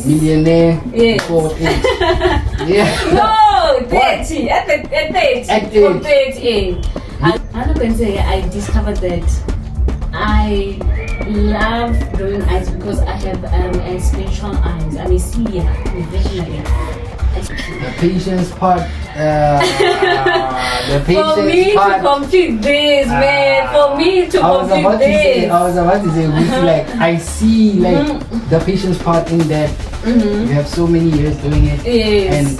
millionaire. Yes. Before 8. Yeah. No, 30. At 30. At From 30. 30. I'm going to say I discovered that I love drawing eyes because I have a spiritual eyes. I'm a seer, I'm a visionary. The patience part. The patience For me part. to complete this, man. For me to complete this. I was about to say, like, I see like the patience part in that. You have so many years doing it. Yes. And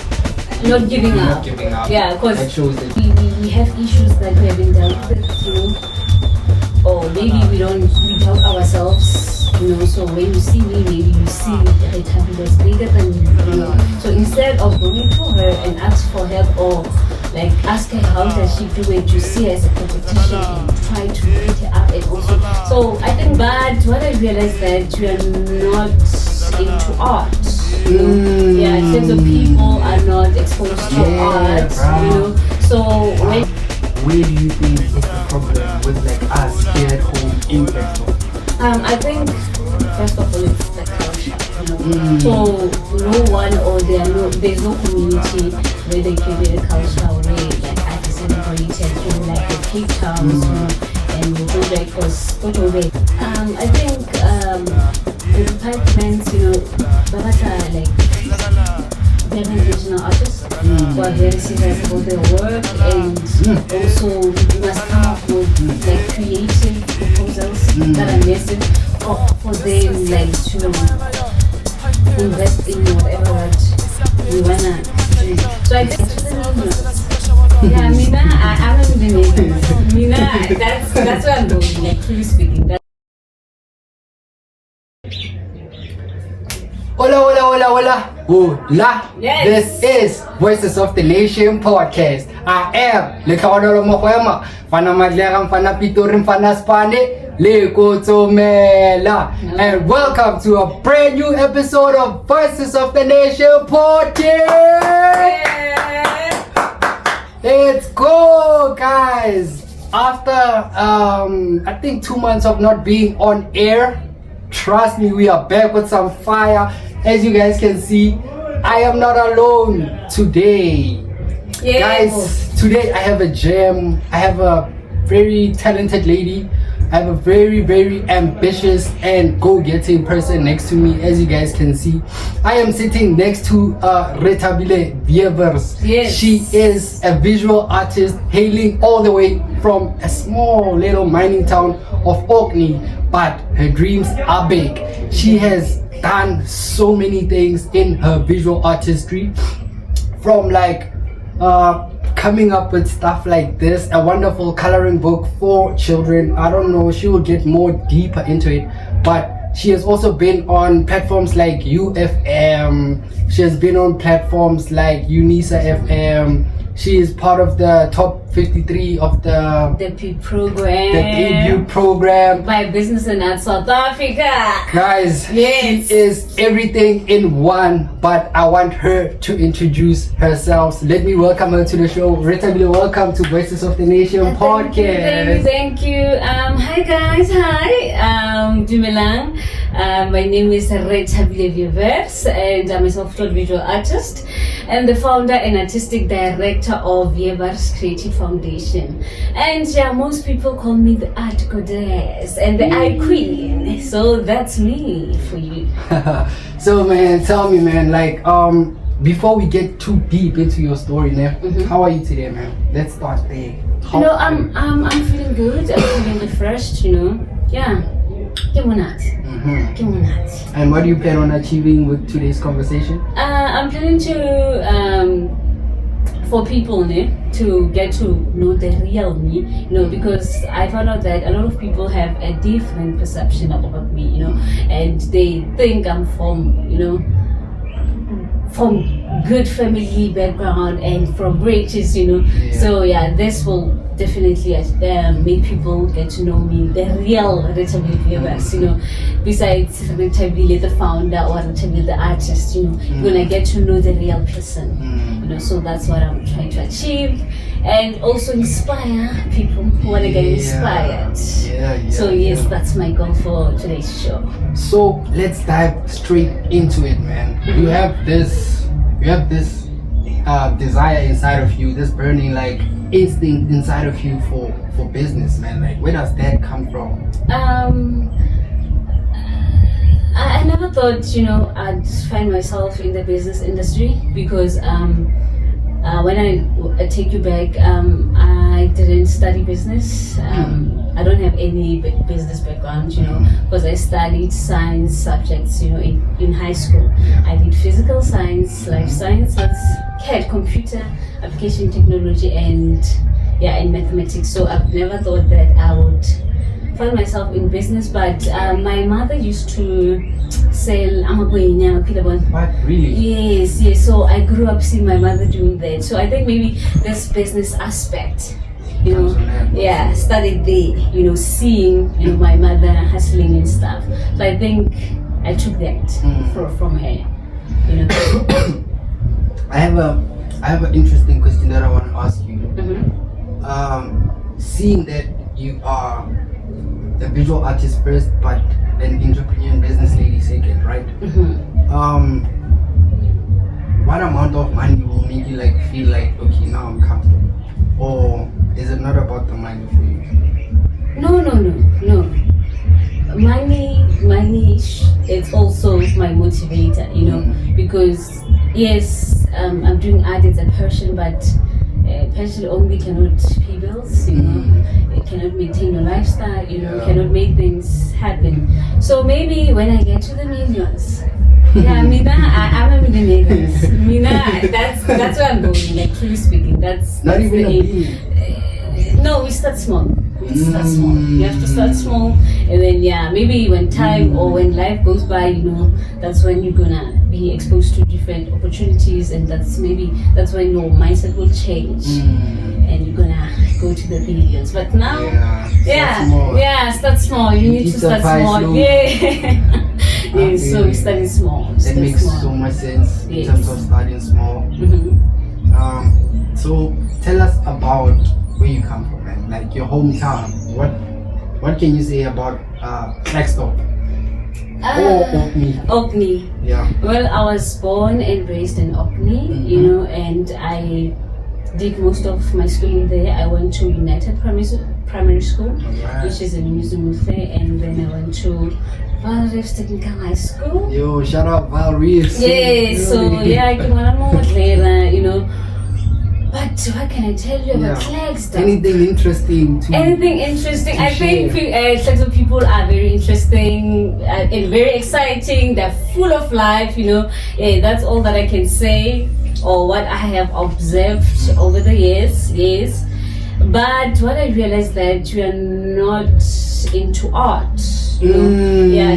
not giving up. Not giving up. Yeah, because that shows that we have issues that we haven't dealt with, you know. Or maybe we doubt ourselves, you know. So when you see me, maybe you see Rethabile is bigger than you know. So instead of going to her and ask for help or like ask her how does she do it, you see her as a competition and try to beat her up and also. So I think, but what I realized that we are not into art. You know? Yeah, in terms of people are not exposed to art, you know. So where do you think is the problem with like us here at home in Klerksdorp? I think first of all it's the culture, you know. So no one or there's no community where they give it a culture where like I can celebrate it, you know, like the Cape Towns, you know, and we go there because I think the departments, you know, Babata like very original artists who are very serious about their work and also you must come up with like creative proposals that are necessary for them like to invest in whatever that we wanna do. So I think to the movement. Yeah, Mina, I'm not even the Mina, that's where I'm going, like truly speaking. Hola. Yes. This is Voices of the Nation podcast. I am Lekhaono Mokwema, Fana Madleram, Fana Pitorim, Fana Spane, Lekotomela. And welcome to a brand new episode of Voices of the Nation podcast. Let's go, guys. After I think 2 months of not being on air, trust me, we are back with some fire. As you guys can see, I am not alone today. Guys, today I have a gem. I have a very talented lady. I have a very, very ambitious and go-getting person next to me. As you guys can see, I am sitting next to Rethabile Weevirs. Yes. She is a visual artist hailing all the way from a small little mining town of Orkney, but her dreams are big. She has done so many things in her visual artistry, from like coming up with stuff like this, a wonderful coloring book for children. I don't know, she will get more deeper into it, but she has also been on platforms like UFM. She has been on platforms like Unisa FM. She is part of the top 53 of the Pritt program. The Pritt program By Business in South Africa. Guys, yes. She is everything in one, but I want her to introduce herself. So let me welcome her to the show. Rethabile, welcome to Voices of the Nation podcast. Thank you. Hi guys, hi. Dumelang. My name is Rethabile Weevirs and I'm a self-taught visual artist and the founder and artistic director of Weevirs Creative Foundation. And yeah, most people call me the art goddess and the eye queen. So that's me for you. So man, tell me man, like before we get too deep into your story now, how are you today, man? Let's start there. I'm feeling good. I'm feeling refreshed, you know. Yeah. And what do you plan on achieving with today's conversation? I'm planning to for people to get to know the real me, you know, because I found out that a lot of people have a different perception about me, you know, and they think I'm from, you know, from good family background and from riches, you know. So yeah, this will definitely made people get to know me, the real Rethabile Weevirs, you know, besides Rethabile the founder or Rethabile the artist, you know, you're gonna get to know the real person, you know, so that's what I'm trying to achieve, and also inspire people who wanna get inspired. So yes, that's my goal for today's show. So let's dive straight into it, man. You have this desire inside of you, this burning like instinct inside of you for business, man. Like, where does that come from? I never thought, you know, I'd find myself in the business industry, because when I take you back, I didn't study business. I don't have any business background, you know, because I studied science subjects, you know, in high school. I did physical science, life sciences, CAD, computer application technology, and mathematics. So I've never thought that I would find myself in business, but my mother used to sell amagwenya. What, really? Yes. So I grew up seeing my mother doing that. So I think maybe this business aspect, you know, started there, you know, seeing, you know, my mother hustling and stuff. So I think I took that from her, you know. I have an interesting question that I want to ask you. Seeing that you are a visual artist first, but an entrepreneur and business lady second, right? What amount of money will make you like feel like, okay, now I'm comfortable? Or is it not about the money for you? No. Money, it's also my motivator, you know, because yes, I'm doing art, it's a passion, but passion only cannot pay bills, you know, it cannot maintain your lifestyle, you know, cannot make things happen. So maybe when I get to the millions, I'm a millionaire. That's where I'm going, like, truly speaking. That's not even the aim. No, we start small. You have to start small, and then maybe when time or when life goes by, you know, that's when you're gonna be exposed to different opportunities, and that's when your mindset will change, and you're gonna go to the billions. But now, start small. You need to start small. So we started small. That makes so much sense in terms of starting small. So tell us about where you come from, man. Like your hometown. What can you say about Klerksdorp? Orkney. Yeah. Well, I was born and raised in Orkney, you know, and I did most of my schooling there. I went to United Primary School, which is in Muzumuhle, and then I went to Weevirs Technical High School. Yo, shout out Weevirs. I came on later, you know. But what can I tell you about Klerksdorp? Anything interesting? I think Klerksdorp people are very interesting and very exciting. They're full of life, you know. That's all that I can say, or what I have observed over the years. But what I realized that we are not into art. You know?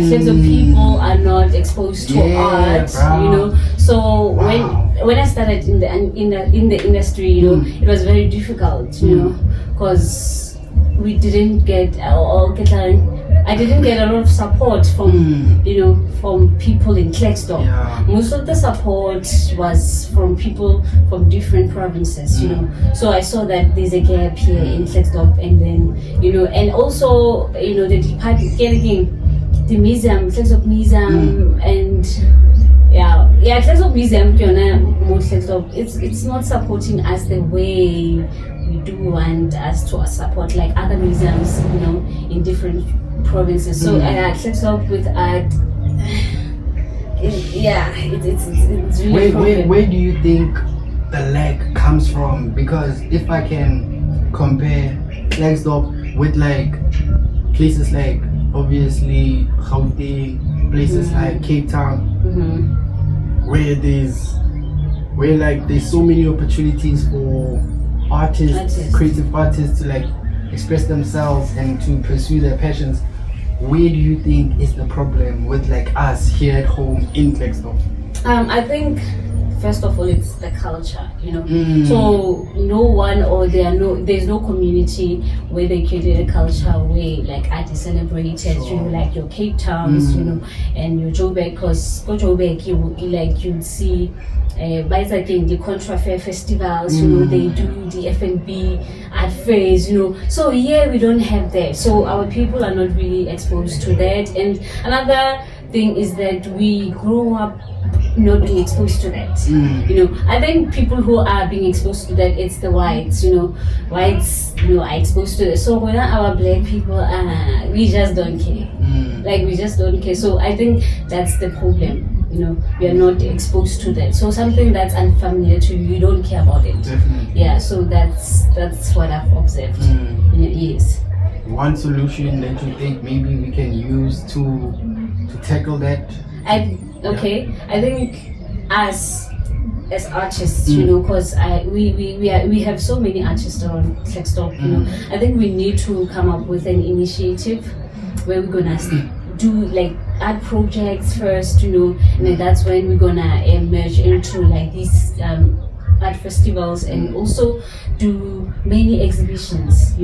Klerksdorp people are not exposed to art. You know, so when I started in the industry, you know, it was very difficult, you know, because we didn't get I didn't get a lot of support from you know, from people in Klerksdorp. Most of the support was from people from different provinces, you know. So I saw that there's a gap here in Klerksdorp, and then, you know, and also, you know, the department, the museum, Klerksdorp Museum, and Klerksdorp Museum, it's not supporting us the way we do want us to support, like other museums, you know, in different provinces. So Klerksdorp with art, it's really where do you think the lack comes from? Because if I can compare Klerksdorp with like places like obviously Gauteng, places like Cape Town, where there's so many opportunities for artists, creative artists, to like express themselves and to pursue their passions. Where do you think is the problem with like us here at home in Klerksdorp? I think first of all, it's the culture, So no one or there's no community where they created a culture where like art is celebrated, like your Cape Towns, and your Joburg, because go Joburg, you'd see the Contra Fair festivals, they do the F&B art fairs, So here we don't have that. So our people are not really exposed to that. And another thing is that we grow up not being exposed to that. I think people who are being exposed to that, it's the whites, whites, are exposed to it. So when our black people, we just don't care. Like we just don't care. So I think that's the problem. We are not exposed to that. So something that's unfamiliar to you, you don't care about it. Definitely. Yeah. So that's what I've observed. Yes. One solution that you think maybe we can use to tackle that? I think as artists, because we have so many artists around Klerksdorp, I think we need to come up with an initiative where we're gonna do like art projects first, and then that's when we're gonna merge into like these art festivals and also do many exhibitions,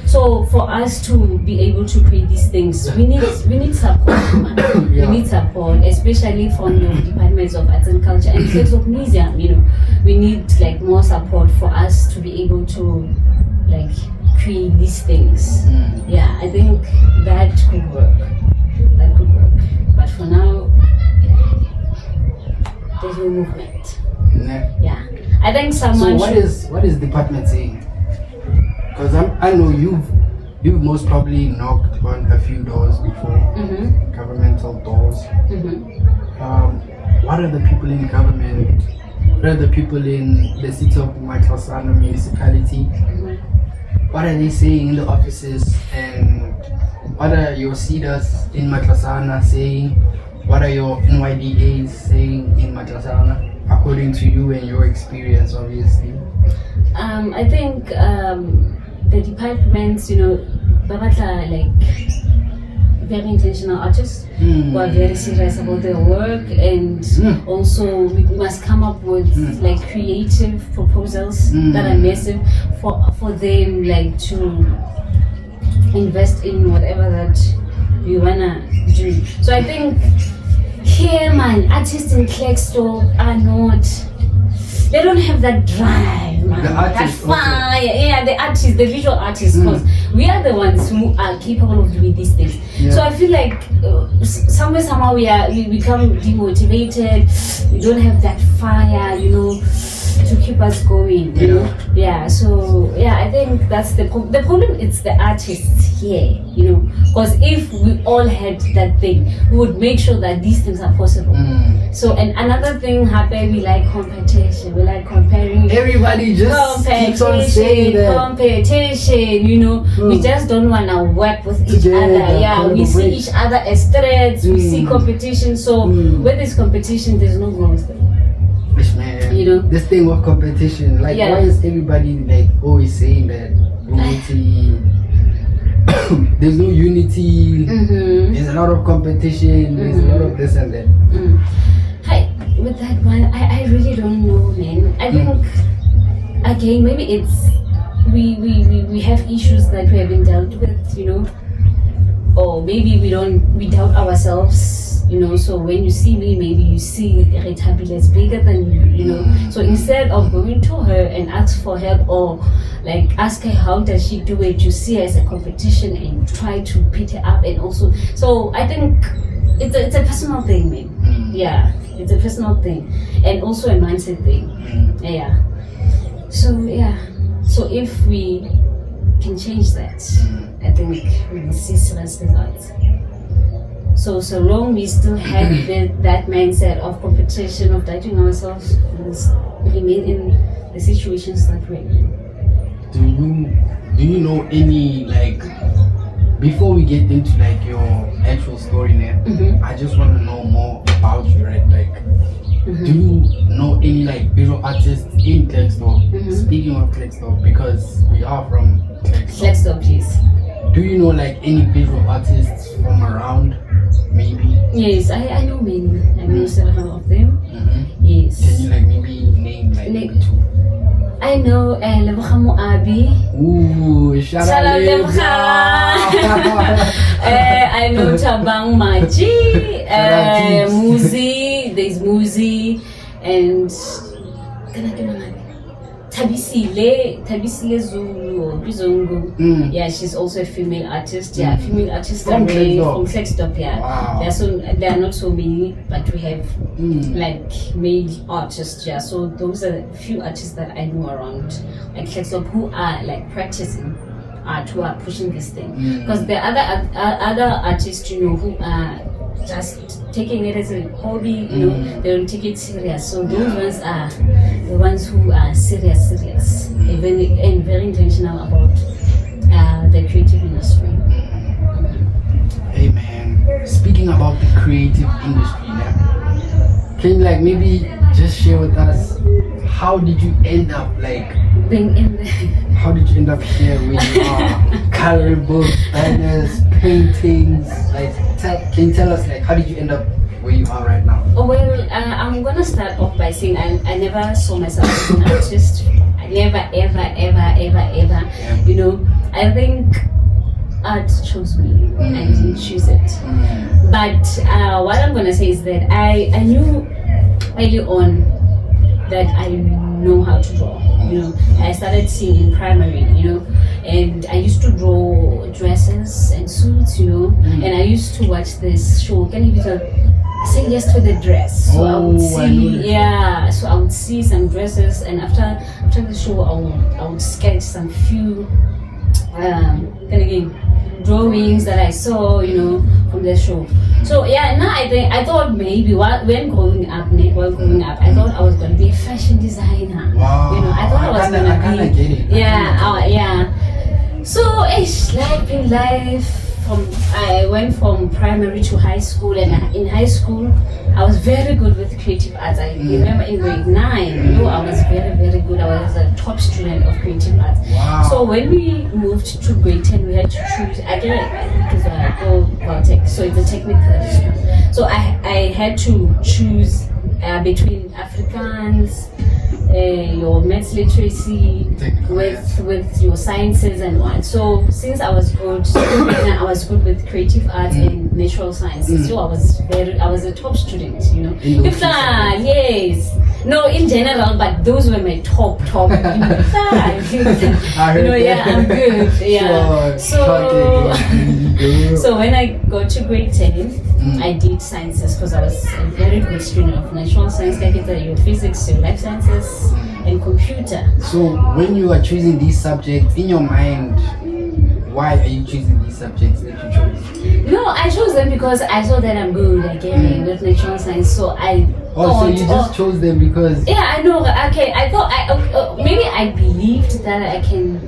So for us to be able to create these things, we need support, man. We need support, especially from the departments of arts and culture and Klerksdorp Museum, We need like more support for us to be able to like create these things. Yeah, I think that could work. But for now, there's no movement. Yeah, I think someone. So what is department saying? Because I know you've most probably knocked on a few doors before, governmental doors. What are the people in government? What are the people in the city of Matlasana municipality? What are they saying in the offices, and what are your CEDAs in Matlasana saying? What are your NYDAs saying in Matlasana? According to you and your experience, obviously. I think the departments, Babata like very intentional artists who are very serious about their work, and also we must come up with like creative proposals that are massive for them like to invest in whatever that we wanna do. So I think here, man, artists in Klerksdorp are not. They don't have that drive, man. That fire. Yeah, the artists, the visual artists, because we are the ones who are capable of doing these things. So I feel like somehow we become demotivated. We don't have that fire, to keep us going. Yeah. So I think that's the problem. It's the artists here, because if we all had that thing, we would make sure that these things are possible. So and another thing happened. We like competition. We like comparing. Everybody just keeps on saying that. Competition. We just don't wanna work with each other. Yeah, we see each other as threats. We see competition. So where there's competition, there's no growth. Man, this thing of competition, like why is everybody like always saying that unity? There's no unity. There's a lot of competition. There's a lot of this and that. With that one, I really don't know, man. I think again maybe it's we have issues that we haven't dealt with, or maybe we doubt ourselves. So when you see me, maybe you see Rethabile as bigger than you, So instead of going to her and ask for help or like ask her how does she do it, you see her as a competition and try to pick her up, and also. So I think it's a personal thing, man. Yeah, it's a personal thing, and also a mindset thing. Yeah. So if we can change that, I think we will see serious results. So long we still have that mindset of competition, of doubting ourselves, we remain in the situations that we're in. Do you know any, like, before we get into like your actual story now, I just want to know more about you, right? Like, do you know any like visual artists in Klerksdorp? Speaking of Klerksdorp, because we are from Klerksdorp, please. Do you know like any visual artists from around? Maybe. Yes, I know many. I know several of them. Yes. Can you like maybe I know Leboga Moabi. Ooh, shout out Leboga. I know Tabang Maji, Muzi, there's Muzi, and Tabisile Zulu, Bizongo. Yeah, she's also a female artist. Yeah, female artists From Klerksdorp. Yeah, wow. There are not so many, but we have like male artists. Yeah, so those are the few artists that I know around like Klerksdorp who are like practicing art, who are pushing this thing. Because there are other artists, you know, who are just taking it as a hobby, you know, they don't take it serious. So those ones are the ones who are serious, and very intentional about the creative industry. Hey man, speaking about the creative industry now, can you like maybe just share with us how did you end up like Being in the how did you end up here where you are? Coloring books, banners, paintings, like can you tell us like how did you end up where you are right now? Oh, well, I'm gonna start off by saying I never saw myself as an artist. I never, ever. You know, I think art chose me. I didn't choose it. But what I'm gonna say is that I knew early on that I know how to draw. You know, I started seeing in primary, you know, and I used to draw dresses and suits, you know, and I used to watch this show. Can you say yes to the dress? So I would see, so I would see some dresses, and after the show, I would sketch some few drawings that I saw, you know, from the show. So yeah, now I thought maybe when growing up, I thought I was gonna be a fashion designer. Wow. You know, I thought I was gonna be. Yeah. So life. I went from primary to high school, and in high school I was very good with creative arts. I remember in grade 9, you know, I was very good. I was a top student of creative arts. Wow. So when we moved to grade 10, we had to choose. I think it was Baltic, so it's a technical school. So I had to choose between Afrikaans, your maths literacy, with your sciences and what. So since I was good, I was good with creative arts and natural sciences. So I was a top student, you know. Yes. No, in general, but those were my top. You know, yeah, I'm good. Yeah. So when I got to grade 10, I did sciences because I was a very good student of natural science, like your physics, your life sciences, and computer. So when you are choosing these subjects, in your mind, why are you choosing these subjects that you chose? No, I chose them because I saw that I'm good again with natural science. So I so you just chose them because... Yeah, I know. Okay, I thought maybe I believed that I can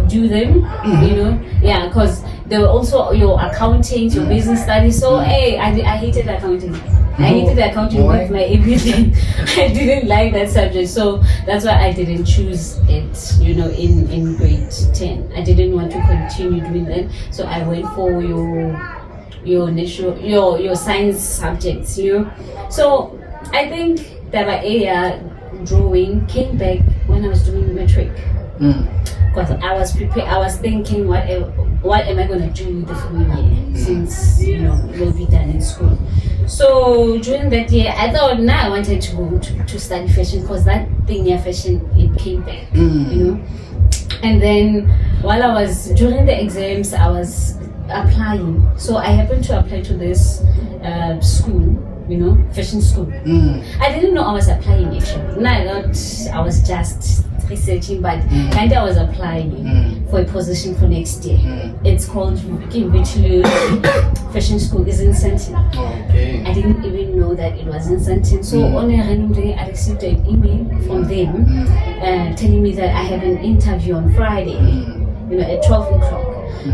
do them, you know. Yeah, because there were also your accounting, your business studies. So hey, I hated accounting. I hated accounting with my everything. I didn't like that subject, so that's why I didn't choose it, you know, in grade 10. I didn't want to continue doing that, so I went for your science subjects, you know. So I think that my area drawing came back when I was doing matric. Because I was prepared, I was thinking, what am I going to do the following year, since, you know, it will be done in school. So during that year, I thought I wanted to go to study fashion, because that thing near fashion, it came back, you know. And then while I was during the exams, I was applying. So I happened to apply to this school, you know, fashion school. I didn't know I was applying actually. No, I thought I was just researching, but kind of I was applying for a position for next year. It's called Rethabile Fashion School. Is in Sentin. Okay. I didn't even know that it was in Sentin. So on a random day, I received an email from them telling me that I have an interview on Friday, you know, at 12 o'clock.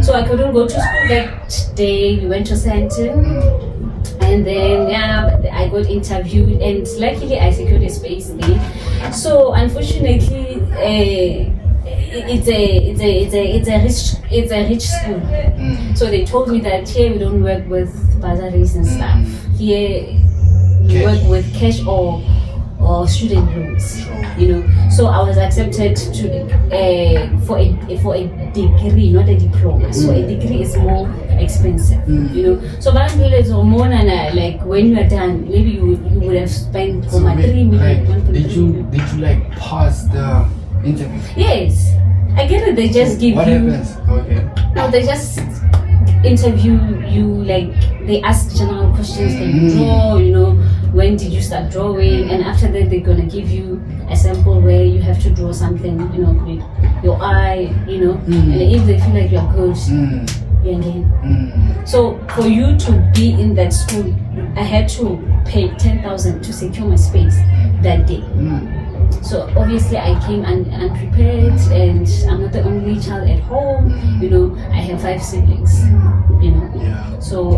So I couldn't go to school that day. We went to Sentin. And then I got interviewed, and luckily I secured a space there. So unfortunately, it's a rich school. So they told me that here we don't work with bursaries and stuff. Here we work with cash or or student loans, you know. So I was accepted to for a degree, not a diploma. So a degree is more expensive, you know. So like when you are done, maybe you would have spent So 3 million. like, did you like pass the interview? Yes, I get it. They just give What you. happens? Okay. No, they just interview you, like they ask general questions. Can you draw? You know, when did you start drawing? And after that, they're gonna give you a sample where you have to draw something, you know, with your eye, you know. And if they feel like you're good, you're in. So for you to be in that school, I had to pay 10,000 to secure my space that day. So obviously I came unprepared, and I'm not the only child at home. You know, I have 5 siblings. You know, so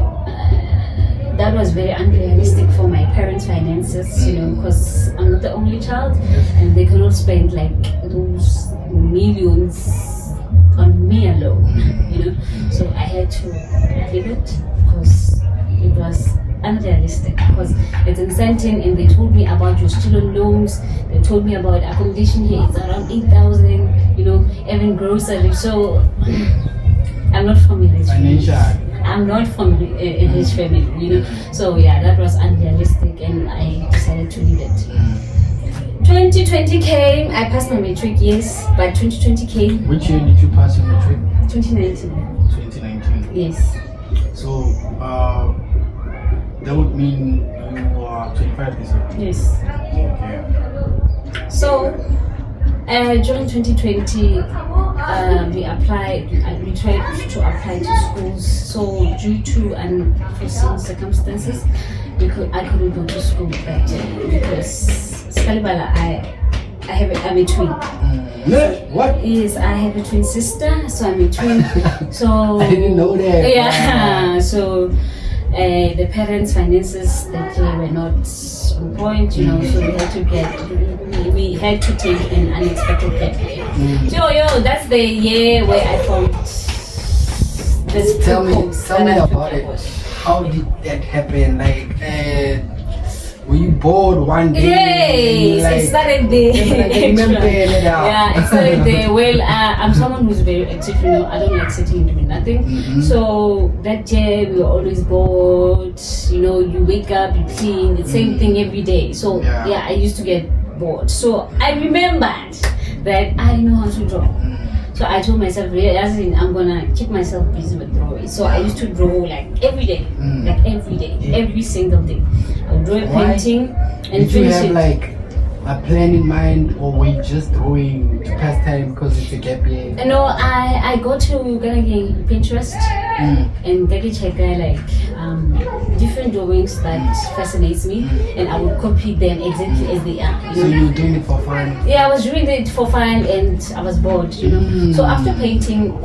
that was very unrealistic for my parents' finances. You know, because I'm not the only child, and they cannot spend like those millions on me alone. You know, so I had to leave it because it was unrealistic, because it's in Sentin, and they told me about your student loans, they told me about accommodation here, it's around 8,000, you know, even grocery. So I'm not from a rich family. I'm not from a rich family, you know. So yeah, that was unrealistic, and I decided to leave it. 2020 came, I passed my matric, yes, but 2020 came. Which year did you pass your matric? 2019. 2019. Yes. So that would mean you are 25 this year. Yes. Okay. So during 2020, we tried to apply to schools. So due to unforeseen circumstances, I couldn't go to school that day because Skalibala, I'm a twin. What? Yes, I have a twin sister, so I'm a twin. So I didn't know that. Yeah. So the parents' finances that they were not on point, you know, so we had to take an unexpected gap year. So that's the year where I found this. Tell me about it. How did that happen? Like, were you bored one day? Yes, it started there. Yeah, it started there. Well, I'm someone who's very active, you know. I don't like sitting and doing nothing. So that year we were always bored. You know, you wake up, you clean, the same thing every day. So yeah, I used to get bored. So I remembered that I know how to draw. So I told myself, I'm gonna keep myself busy with drawing. So I used to draw like every day, every single day. I would draw a painting and did you finish have it. like a plan in mind, or were you just drawing to pass time because it's a gap year? No, I go to Pinterest and check like different drawings that fascinates me, and I would copy them exactly as they are. So you were doing it for fun? Yeah, I was doing it for fun, and I was bored, you know. So after painting,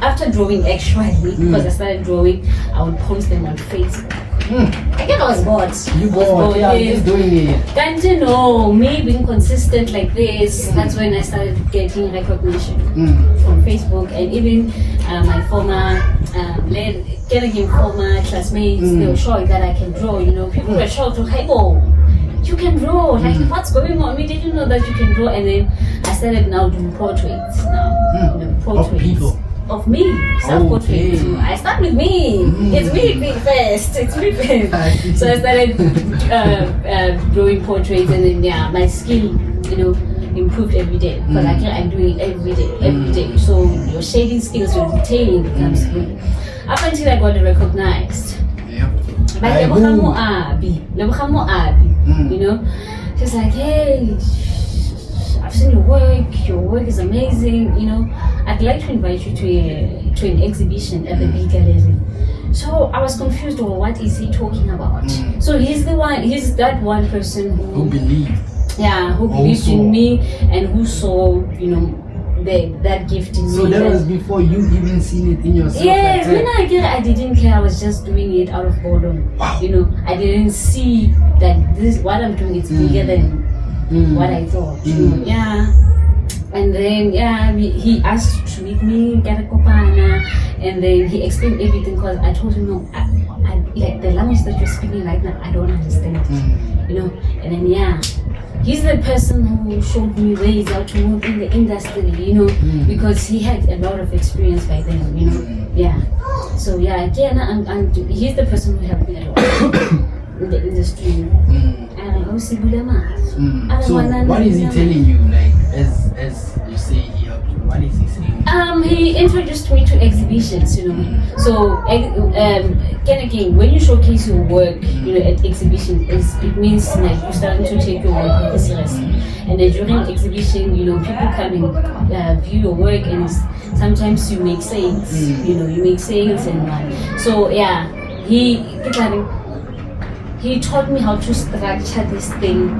after drawing actually, because I started drawing, I would post them on Facebook. Again, I was bored. You bored? Yeah, just doing it. Can't you know, me being consistent like this, that's when I started getting recognition from Facebook, and even my former classmates, they were showing that I can draw, you know. People were shocked, hey, you can draw, like what's going on? We didn't know that you can draw. And then I started now doing portraits now. You know, portraits. Of people? Of me, self-portraits. Okay. I start with me. It's me first. It's me first. So I started drawing portraits, and then my skill, you know, improved every day, because I'm doing it every day. So your shading skills, your detailing becomes good. Up until I got recognized. But you know, she's like, hey, I've seen your work is amazing, you know, I'd like to invite you to an exhibition at the big gallery. So I was confused, what is he talking about? So he's that one person who believed. Yeah, who believed in me, and who saw, you know, that gift in me. So that was before you even seen it in yourself? Yes, when I didn't care. I was just doing it out of boredom. Wow. You know, I didn't see that what I'm doing is bigger than what I thought. You know? Yeah. And then he asked to meet me, get a kopana, and then he explained everything, because I told him, no, I like the language that you're speaking right now, I don't understand. You know, and then he's the person who showed me ways how to move in the industry, you know, because he had a lot of experience by then, you know. Yeah. So yeah, again, he's the person who helped me a lot in the industry. So what is he telling you, like, as you say he helped you? What is he saying? He introduced me to exhibitions, you know. So again, when you showcase your work, you know, at exhibition, it means like you're starting to take your work very seriously. And then during exhibition, you know, people come and view your work, and sometimes you make sales, you know, you make sales and what. So yeah, he taught me how to structure this thing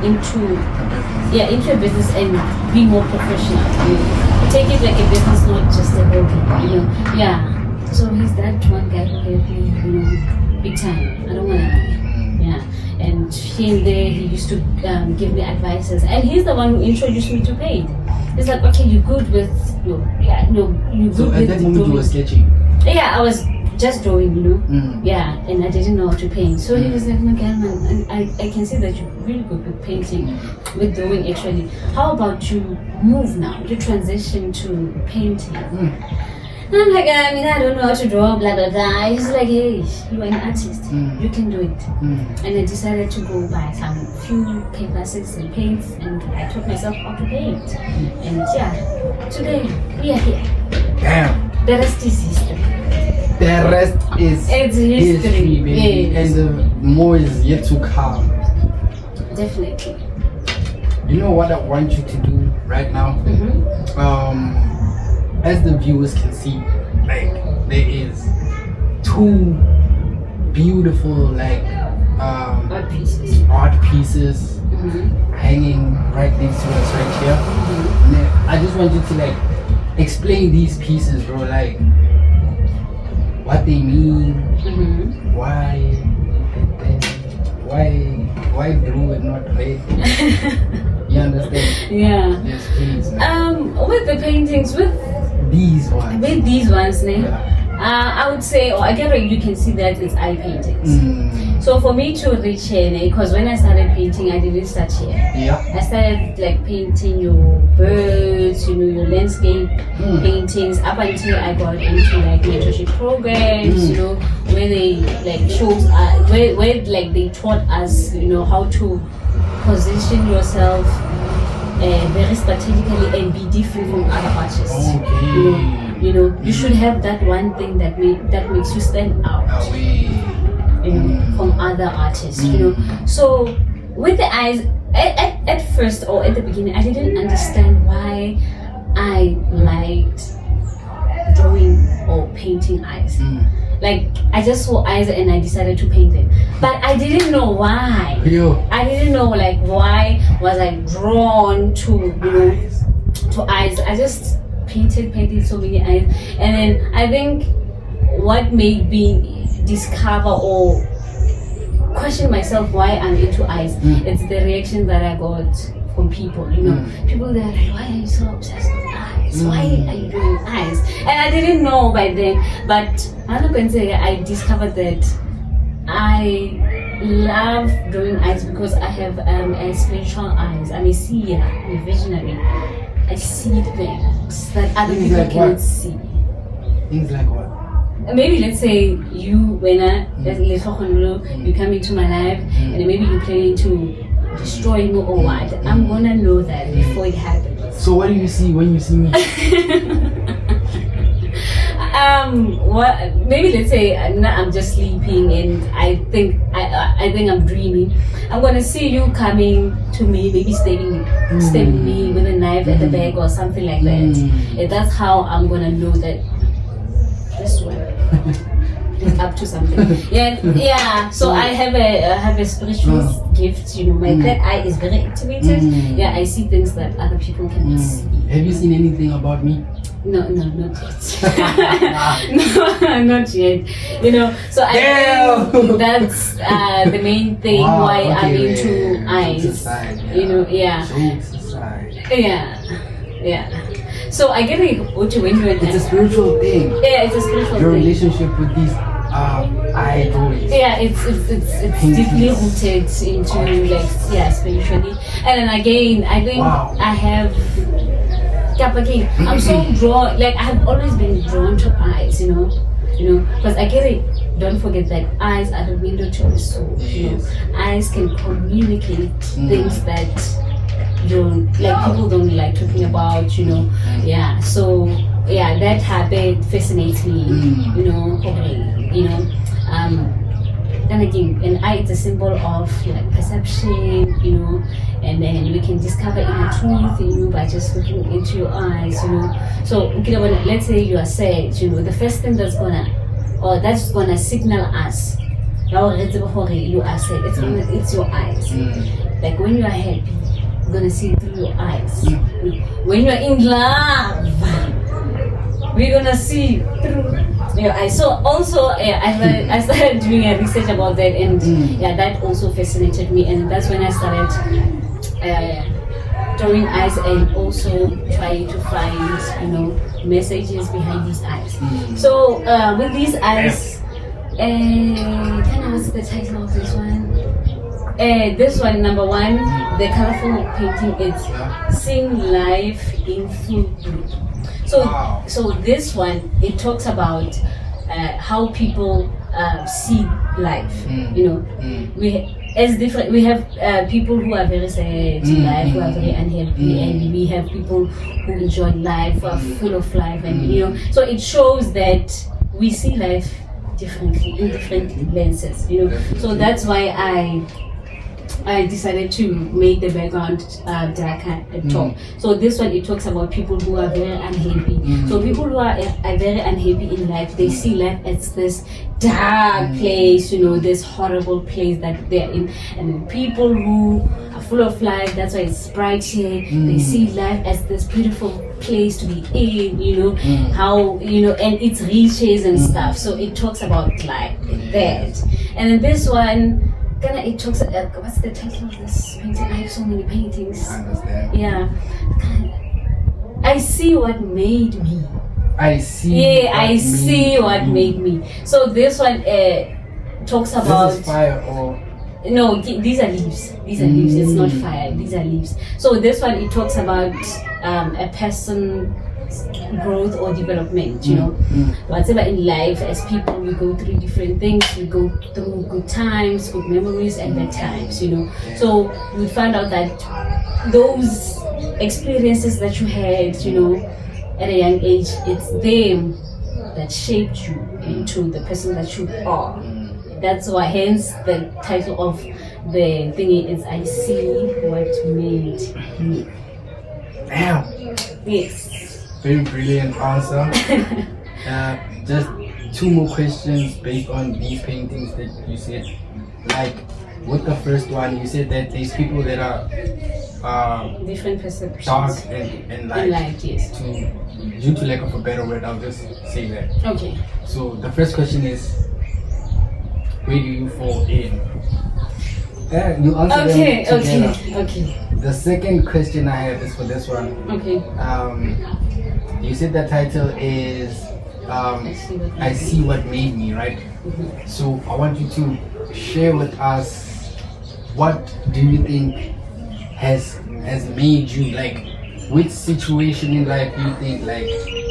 into a business and be more professional. You know? Take it like a business, not just a hobby. You know, yeah. So he's that one guy who helped me, you know, big time. I don't wanna lie. Yeah. And here and there, he used to give me advices, and he's the one who introduced me to paint. He's like, okay, you're good with you good So with at that moment you were sketching? Yeah, I was just drawing, you know. Yeah, and I didn't know how to paint. So he was like, my God, man, I can see that you're really good with painting, with drawing actually. How about you move now, you transition to painting? And I'm like, I don't know how to draw, blah, blah, blah. He's like, hey, you're an artist, you can do it. And I decided to go buy some few canvases and paints, and I taught myself how to paint. And yeah, today we are here. Damn. The rest is history. The rest is history, baby. Yes. And the more is yet to come. Definitely. You know what I want you to do right now? As the viewers can see, like, there is two beautiful, like, Art pieces. Hanging right next to us right here. And then I just want you to, like, explain these pieces, bro, like what they mean, why blue and not red. You understand? Yeah. Yes, please. With the paintings, with these ones, I would say, or again, you can see that it's eye paintings. So for me to reach here, because when I started painting, I didn't start here. Yeah. I started like painting your birds, you know, your landscape paintings, up until I got into like mentorship programs, you know, where they like shows where like they taught us, you know, how to position yourself very strategically and be different from other artists. You know, you should have that one thing that makes you stand out, you know, from other artists. You know, so with the eyes, at first or at the beginning, I didn't understand why I liked drawing or painting eyes. Like, I just saw eyes and I decided to paint them, but I didn't know why. I didn't know, like, why was I drawn to, you know, to eyes. I just painted so many eyes, and then I think what made me discover or question myself why I'm into eyes, it's the reaction that I got from people. You know, people that are like, why are you so obsessed with eyes? Why are you doing eyes? And I didn't know by then, but I'm not going to say I discovered that I love drawing eyes because I have a spiritual eyes. I'm a seer, I'm a visionary. I see things that other people like cannot what? see. Things like what? Maybe let's say you, when you come into my life, and maybe you're planning to destroy me or what. I'm gonna know that before it happens. So what do you see when you see me? What? Maybe let's say I'm just sleeping and I think I'm dreaming. I'm gonna see you coming to me, maybe stabbing me with a knife at the back or something like that. And that's how I'm gonna know that this one is up to something. Yeah. So I have a spiritual gift. You know, my third eye is very activated. Yeah, I see things that other people cannot see. Have you seen anything about me? No, not yet. No, not yet. You know, so I think that's the main thing why I'm into eyes. Aside, You know, yeah. Jokes aside. Yeah. So I get what you went with. It's a spiritual thing. Yeah, it's a spiritual Your thing. relationship with these idols. Yeah, it's deeply rooted into like spiritually. And then again, I think I have. I'm so drawn. Like I've always been drawn to eyes, you know, because I get it. Don't forget that eyes are the window to the soul. You know, eyes can communicate things that people don't like talking about. You know, So that habit fascinates me. And again, an eye is a symbol of like perception, and then we can discover inner truth in you by just looking into your eyes, So, let's say you are sad, the first thing that's gonna signal us, you are sad. It's your eyes. Like when you are happy, you're gonna see it through your eyes. When you are in love, we're gonna see through your eyes. So also, I started doing a research about that, and that also fascinated me, and that's when I started drawing eyes and also trying to find, messages behind these eyes. So with these eyes, what's the title of this one? This one, number one, the colorful painting is Seeing Life in Full Bloom. So this one, it talks about how people see life. We have people who are very sad in life, who are very unhappy, and we have people who enjoy life, who are full of life, and so it shows that we see life differently in different lenses. So that's why I decided to make the background darker at top. So this one, it talks about people who are very unhappy. So people who are very unhappy in life, they see life as this dark place, this horrible place that they're in. And people who are full of life, that's why it's bright here. They see life as this beautiful place to be in, how, and its riches and stuff. So it talks about like that. And then this one, it talks. What's the title of this painting? I have so many paintings. I understand. Yeah. I see what made me. I see. Yeah, I see what made me. So this one talks about. This is fire or. No, these are leaves. These are leaves. It's not fire. These are leaves. So this one, it talks about a person. Growth or development, whatever in life. As people, we go through different things. We go through good times, good memories, and bad times. So we find out that those experiences that you had, at a young age, it's them that shaped you into the person that you are. That's why, hence the title of the thingy is "I See What Made Me." Damn. Yes. Very brilliant answer. Just two more questions based on these paintings that you said. Like with the first one, you said that there's people that are different perceptions, dark and light. And light, yes. Due to lack of a better word, I'll just say that. Okay. So the first question is, where do you fall in? You answer them together. Okay. The second question I have is for this one. Okay. You said the title is I See What Made Me, right? So I want you to share with us, what do you think has made you, like which situation in life do you think like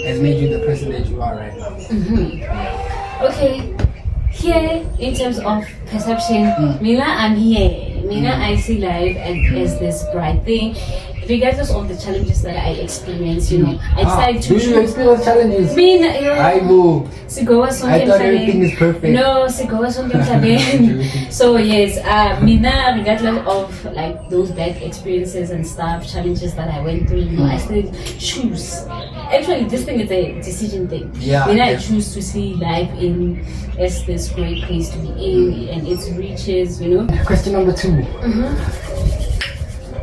has made you the person that you are right now? Okay. Here, in terms of perception, Mina, I'm here. Mina, I see life as this bright thing. Regardless of the challenges that I experience, I decided to choose. Do you experience challenges? I do. I thought everything is perfect. No, so yes, Mina, regardless of like those bad experiences and stuff, challenges that I went through, I still choose. Actually, this thing is a decision thing. Yeah. Mina, I choose to see life as this great place to be in and its riches, Question number 2.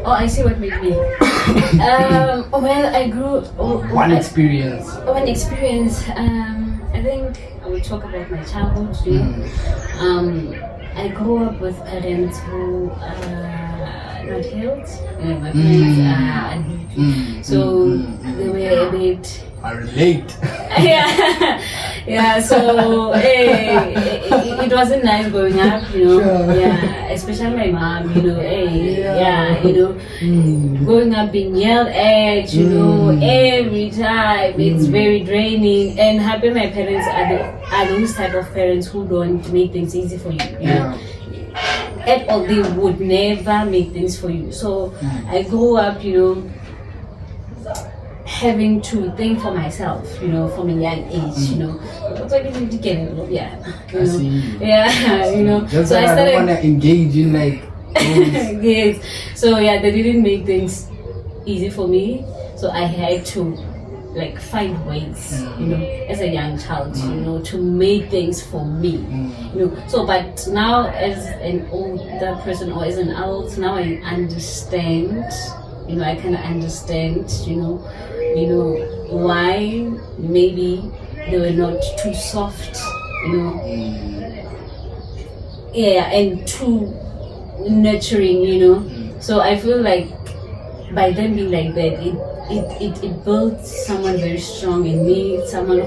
Oh, I see what made me. Well, I grew. One experience. I think I will talk about my childhood. I grew up with parents who not healed. My parents are so they were a bit. I relate. yeah. So it wasn't nice growing up, Yeah, especially my mom, growing up being yelled at, every time. It's very draining. And happy my parents are those type of parents who don't make things easy for you. At all, they would never make things for you. So I grew up, having to think for myself, from a young age, Just so I don't want to engage in like yes. So they didn't make things easy for me. So I had to like find ways, as a young child, to make things for me, So, but now as an older person or as an adult, now I understand, I kind of understand, why maybe they were not too soft, and too nurturing, So I feel like by them being like that, it built someone very strong in me, someone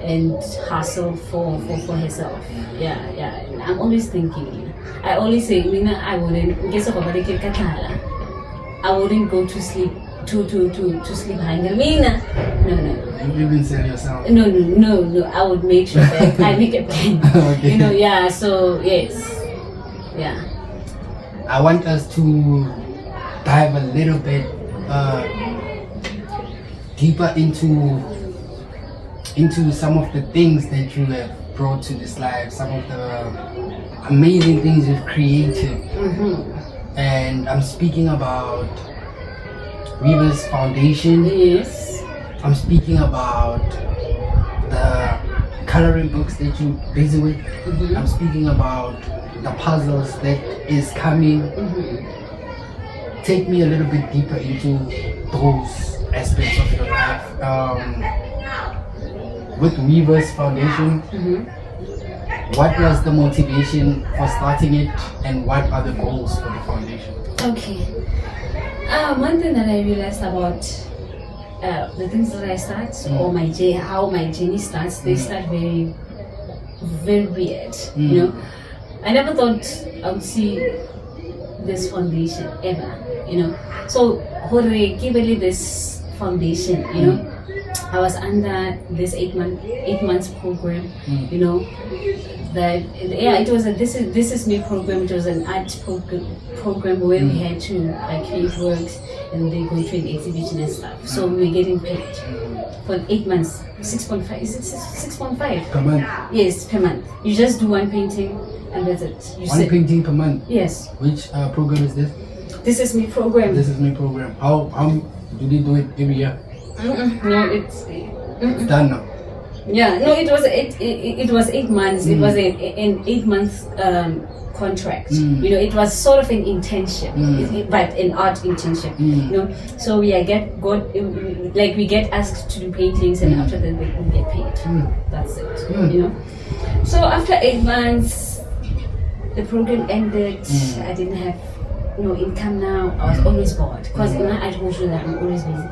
and hustle for herself. I'm always thinking. I always say, I wouldn't go to sleep to sleep hungry. No. You even sell yourself. No. I would make sure that I make a plan. Okay. So yes. I want us to dive a little bit deeper into some of the things that you have brought to this life, some of the amazing things you've created. And I'm speaking about Weevirs Foundation. Yes. I'm speaking about the coloring books that you're busy with. I'm speaking about the puzzles that is coming. Take me a little bit deeper into those aspects of your life. With Weevirs Foundation, what was the motivation for starting it, and what are the goals for the foundation? Okay. One thing that I realized about the things that I start, or how my journey starts, they start very, very weird. I never thought I would see this foundation ever. So given this foundation, I was under this 8 months program, that it was this is me program. It was an art program where we had to create works and they go to an exhibition and stuff. So we're getting paid for 8 months, 6.5. Is it 6.5 per month? Yes, per month. You just do one painting and that's it. One painting per month? Yes. Which program is this? This is me program. This is me program. How do they do it every year? No, it's done now. Yeah, no, it was 8 months. It was an 8 month contract. It was sort of an internship, but an art internship. So we get asked to do paintings, and after that we get paid. That's it. So after 8 months, the program ended. I didn't have income now. I was always bored because I told you that I'm always busy.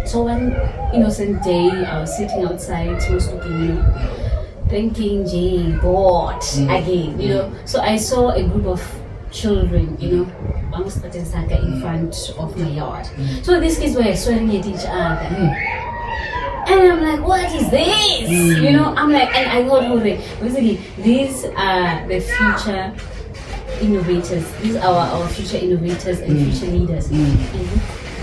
So one innocent day, I was sitting outside, looking, thinking, bored again, So I saw a group of children, almost in front of my yard. So these kids were swearing at each other. And I'm like, what is this? I'm like, and I thought, basically, these are the future innovators. These are our future innovators and future leaders.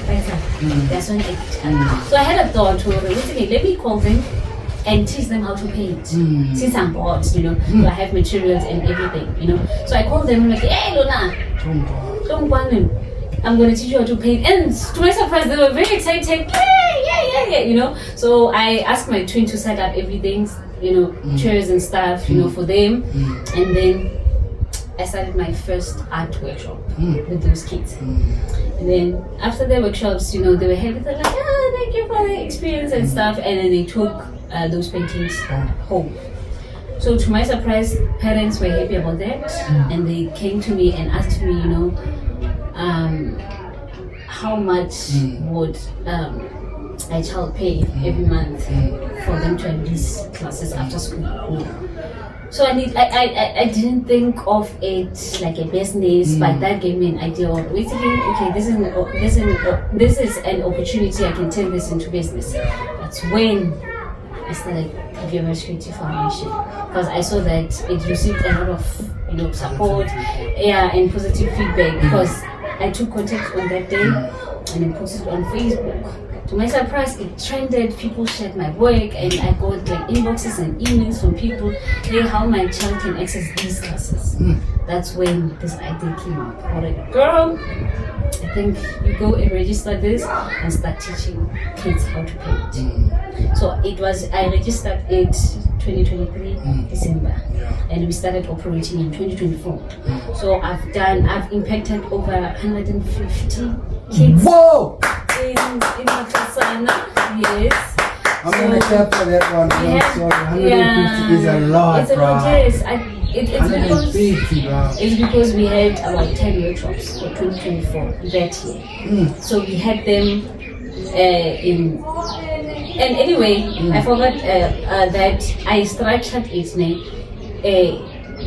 That's when so I had a thought, let me call them and teach them how to paint. Since I'm bored, so I have materials and everything, So I called them, like, hey, Luna, I'm going to teach you how to paint. And to my surprise, they were very excited. Yeah. So I asked my twin to set up everything, chairs and stuff, for them. And then I started my first art workshop with those kids. And then after the workshops, they were happy. They're like, thank you for the experience and stuff. And then they took those paintings home. So to my surprise, parents were happy about that, and they came to me and asked me, how much would a child pay every month for them to have these classes after school. So I didn't think of it like a business, but that gave me an idea of basically, okay, this is an opportunity. I can turn this into business. That's when I started Weevirs Creative Foundation, because I saw that it received a lot of support, and positive feedback. Because I took contact on that day and I posted on Facebook. To my surprise, it trended. People shared my work, and I got like inboxes and emails from people, hey, how my child can access these classes. That's when this idea came up. I was like, girl, I think you go and register this and start teaching kids how to paint. So I registered it 2023 December, and we started operating in 2024. So I've impacted over 150 kids. Whoa! In Makasana, yes. I'm gonna clap for that one. Sorry, 150 is a lot. It's a lot, yes. It's because we had about 10 workshops for 2024 that year. So we had them and anyway, I forgot that I structured it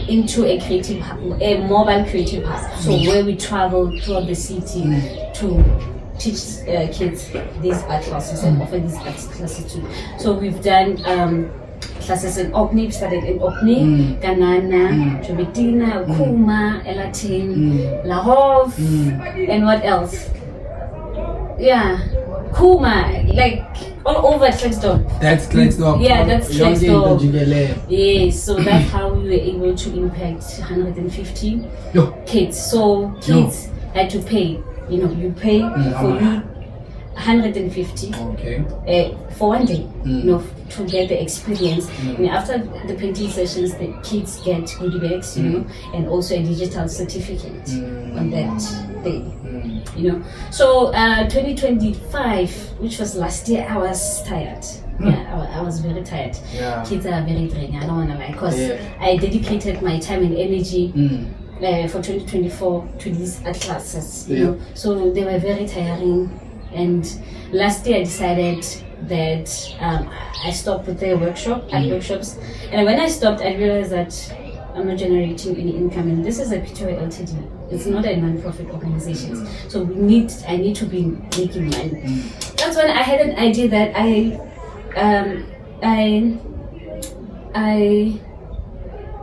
into a creative hub, a mobile creative hub. So where we travel throughout the city to teach kids these art classes and offer these art classes too. So we've done classes in Orkney. We started in Orkney, Kanana, Jobetina, Kuma, Elatin, Lahove, and what else? Kuma, like all over Klerksdorp. That's Klerksdorp. Yeah, that's Klerksdorp. Yes, so that's how we were able to impact 150 kids. So kids had to pay. You pay for you 150 for one day, to get the experience. And after the painting sessions, the kids get goodie bags, and also a digital certificate on that day. So 2025, which was last year, I was tired. I was very tired. Kids are very draining. I don't want to lie, because I dedicated my time and energy for 2024 to these art classes. So they were very tiring. And last year I decided that I stopped with the workshops. And when I stopped, I realized that I'm not generating any income, and this is a Petru Ltd. It's not a non-profit organization. So I need to be making money. That's when I had an idea that I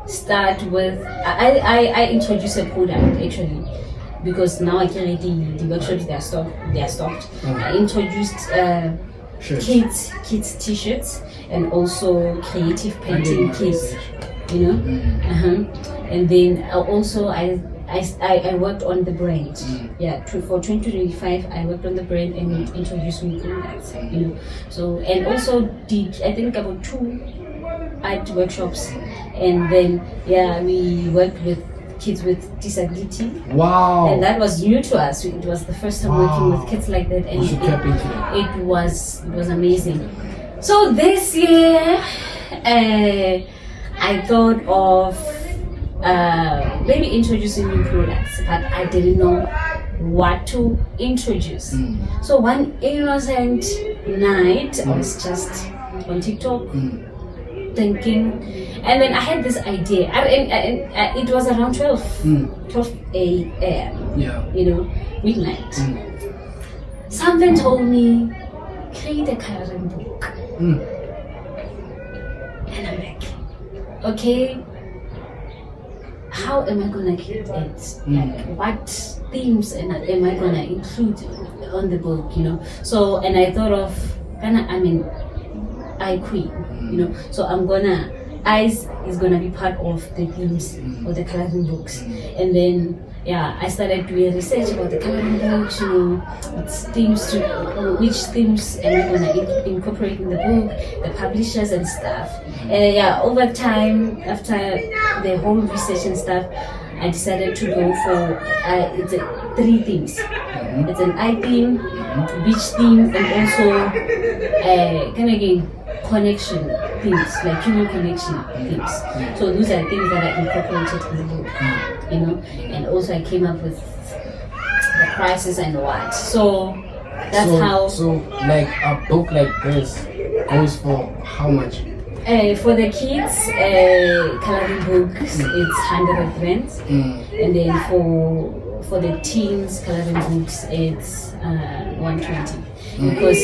start with I introduce a product actually, because now I can read the workshops, they are stopped. I introduced kids t-shirts and also creative painting kits, and then also I worked on the brand. For 2025 I worked on the brand and introduced new products, So, and also did I think about 2 art workshops, and then we worked with kids with disability. Wow! And that was new to us. It was the first time working with kids like that, and it was amazing. So this year, I thought of maybe introducing new products, but I didn't know what to introduce. So one innocent night, I was just on TikTok thinking, and then I had this idea. It was around 12 a.m. Midnight. Something told me, create a coloring book. And I'm like, okay, how am I gonna create it? Like, what themes am I gonna include on the book? So, and I thought of I Queen, so Eyes is gonna be part of the themes of the coloring books. And then I started doing research about the coloring books, its themes, which themes am I gonna incorporate in the book, the publishers and stuff. And over time, after the whole research and stuff, I decided to go for it's 3 themes. It's an eye theme, beach theme, and also connection themes, like human connection themes. So those are things that I incorporated in the book, you know. And also I came up with the prices and what. So that's how. So like a book like this goes for how much? For the kids, coloring books, it's 100 rand, and then for the teens coloring books, it's 120. Because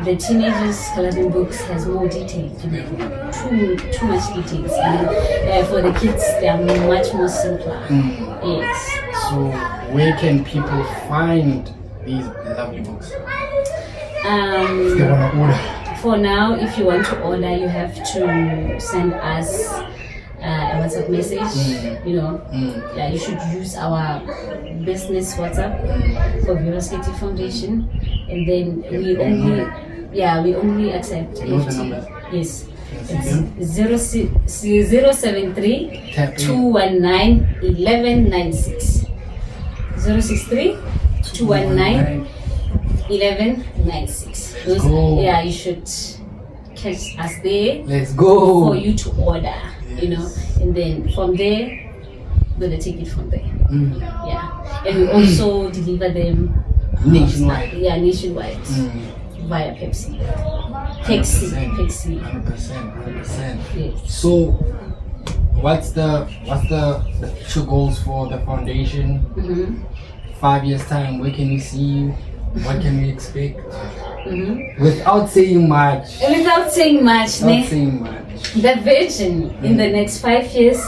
the teenagers coloring books has more detail, too much details, and for the kids they are much more simpler. Yes. So where can people find these lovely books? If they want to order. For now, if you want to order, you have to send us a WhatsApp message. You know, yeah, you should use our business WhatsApp for Weevirs Creative Foundation, and then we only accept EFT. Yes, it's 073 219 1196. 063 219 1196. Yeah, you should catch us there. Let's go. For you to order, you know, and then from there, we're gonna take it from there. Yeah, and we also deliver them nationwide. Nationwide via Pepsi. 100%. Yes. So, what's the future goals for the foundation? 5 years time, where can we see you? What can we expect? Without saying much. Without saying much, the vision in the next 5 years,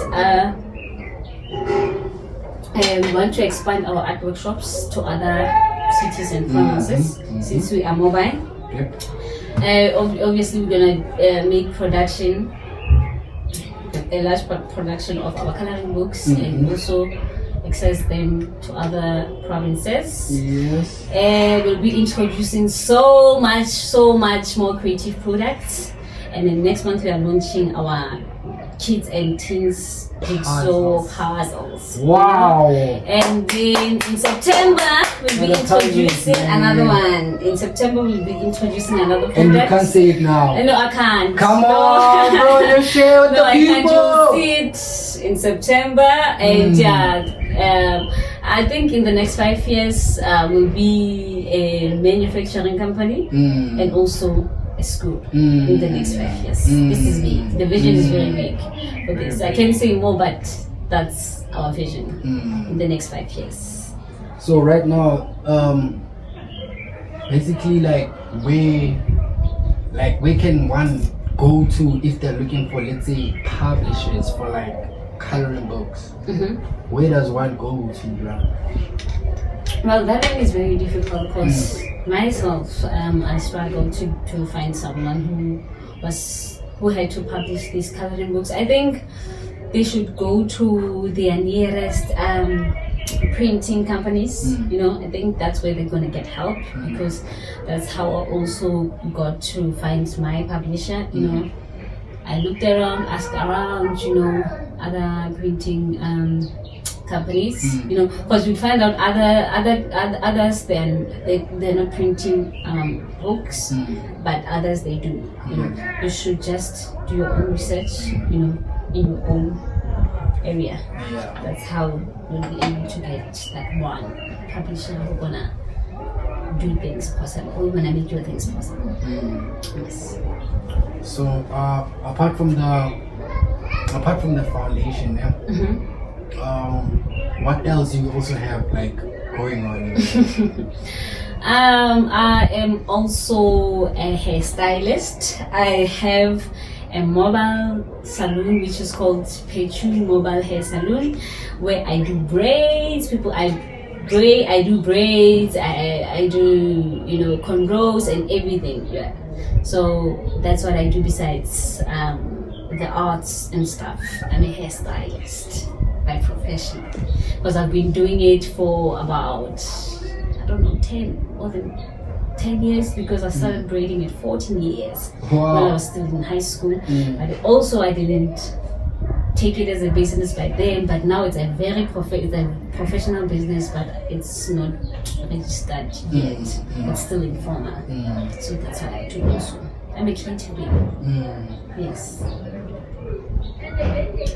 we want to expand our art workshops to other cities and provinces, since we are mobile. Obviously, we're gonna make production, a large production of our coloring books, and also access them to other provinces. Yes. And we'll be introducing so much more creative products. And then next month we are launching our kids and teens jigsaw puzzles. Wow. And then in September we'll be introducing another one. In September we'll be introducing another product. And you can't say it now. No, I can't. Come on, bro, you share with the people. I can't. You'll see it in September, and I think in the next 5 years we'll be a manufacturing company and also a school in the next 5 years. This is big. The vision is very big for this. I can't say more, but that's our vision in the next 5 years. So right now, basically, where can one go to if they're looking for, let's say, publishers for like coloring books? Where does one go to? Well, that one is very difficult because myself, I struggled to find someone who had to publish these coloring books. I think they should go to their nearest printing companies. You know, I think that's where they're gonna get help, because that's how I also got to find my publisher. You know, I looked around, asked around, you know, other printing companies, you know, because we find out others they're not printing books, but others they do. You know, you should just do your own research, you know, in your own area. That's how you'll be able to get that one publisher who's gonna do things possible, who's gonna make your things possible. Yes. So apart from the foundation, what else do you also have like going on? I am also a hairstylist. I have a mobile salon which is called Petru Mobile Salon, where I do braids. I do braids. I do, you know, cornrows and everything. Yeah. So that's what I do besides the arts and stuff. I'm a hairstylist by profession, because I've been doing it for about, I don't know, more than 10 years, because I started braiding at 14 years when I was still in high school. But also I didn't take it as a business back then, but now it's a very professional business, but it's not registered yet. It's still informal. So that's what I do also. I'm a creative being. Yes.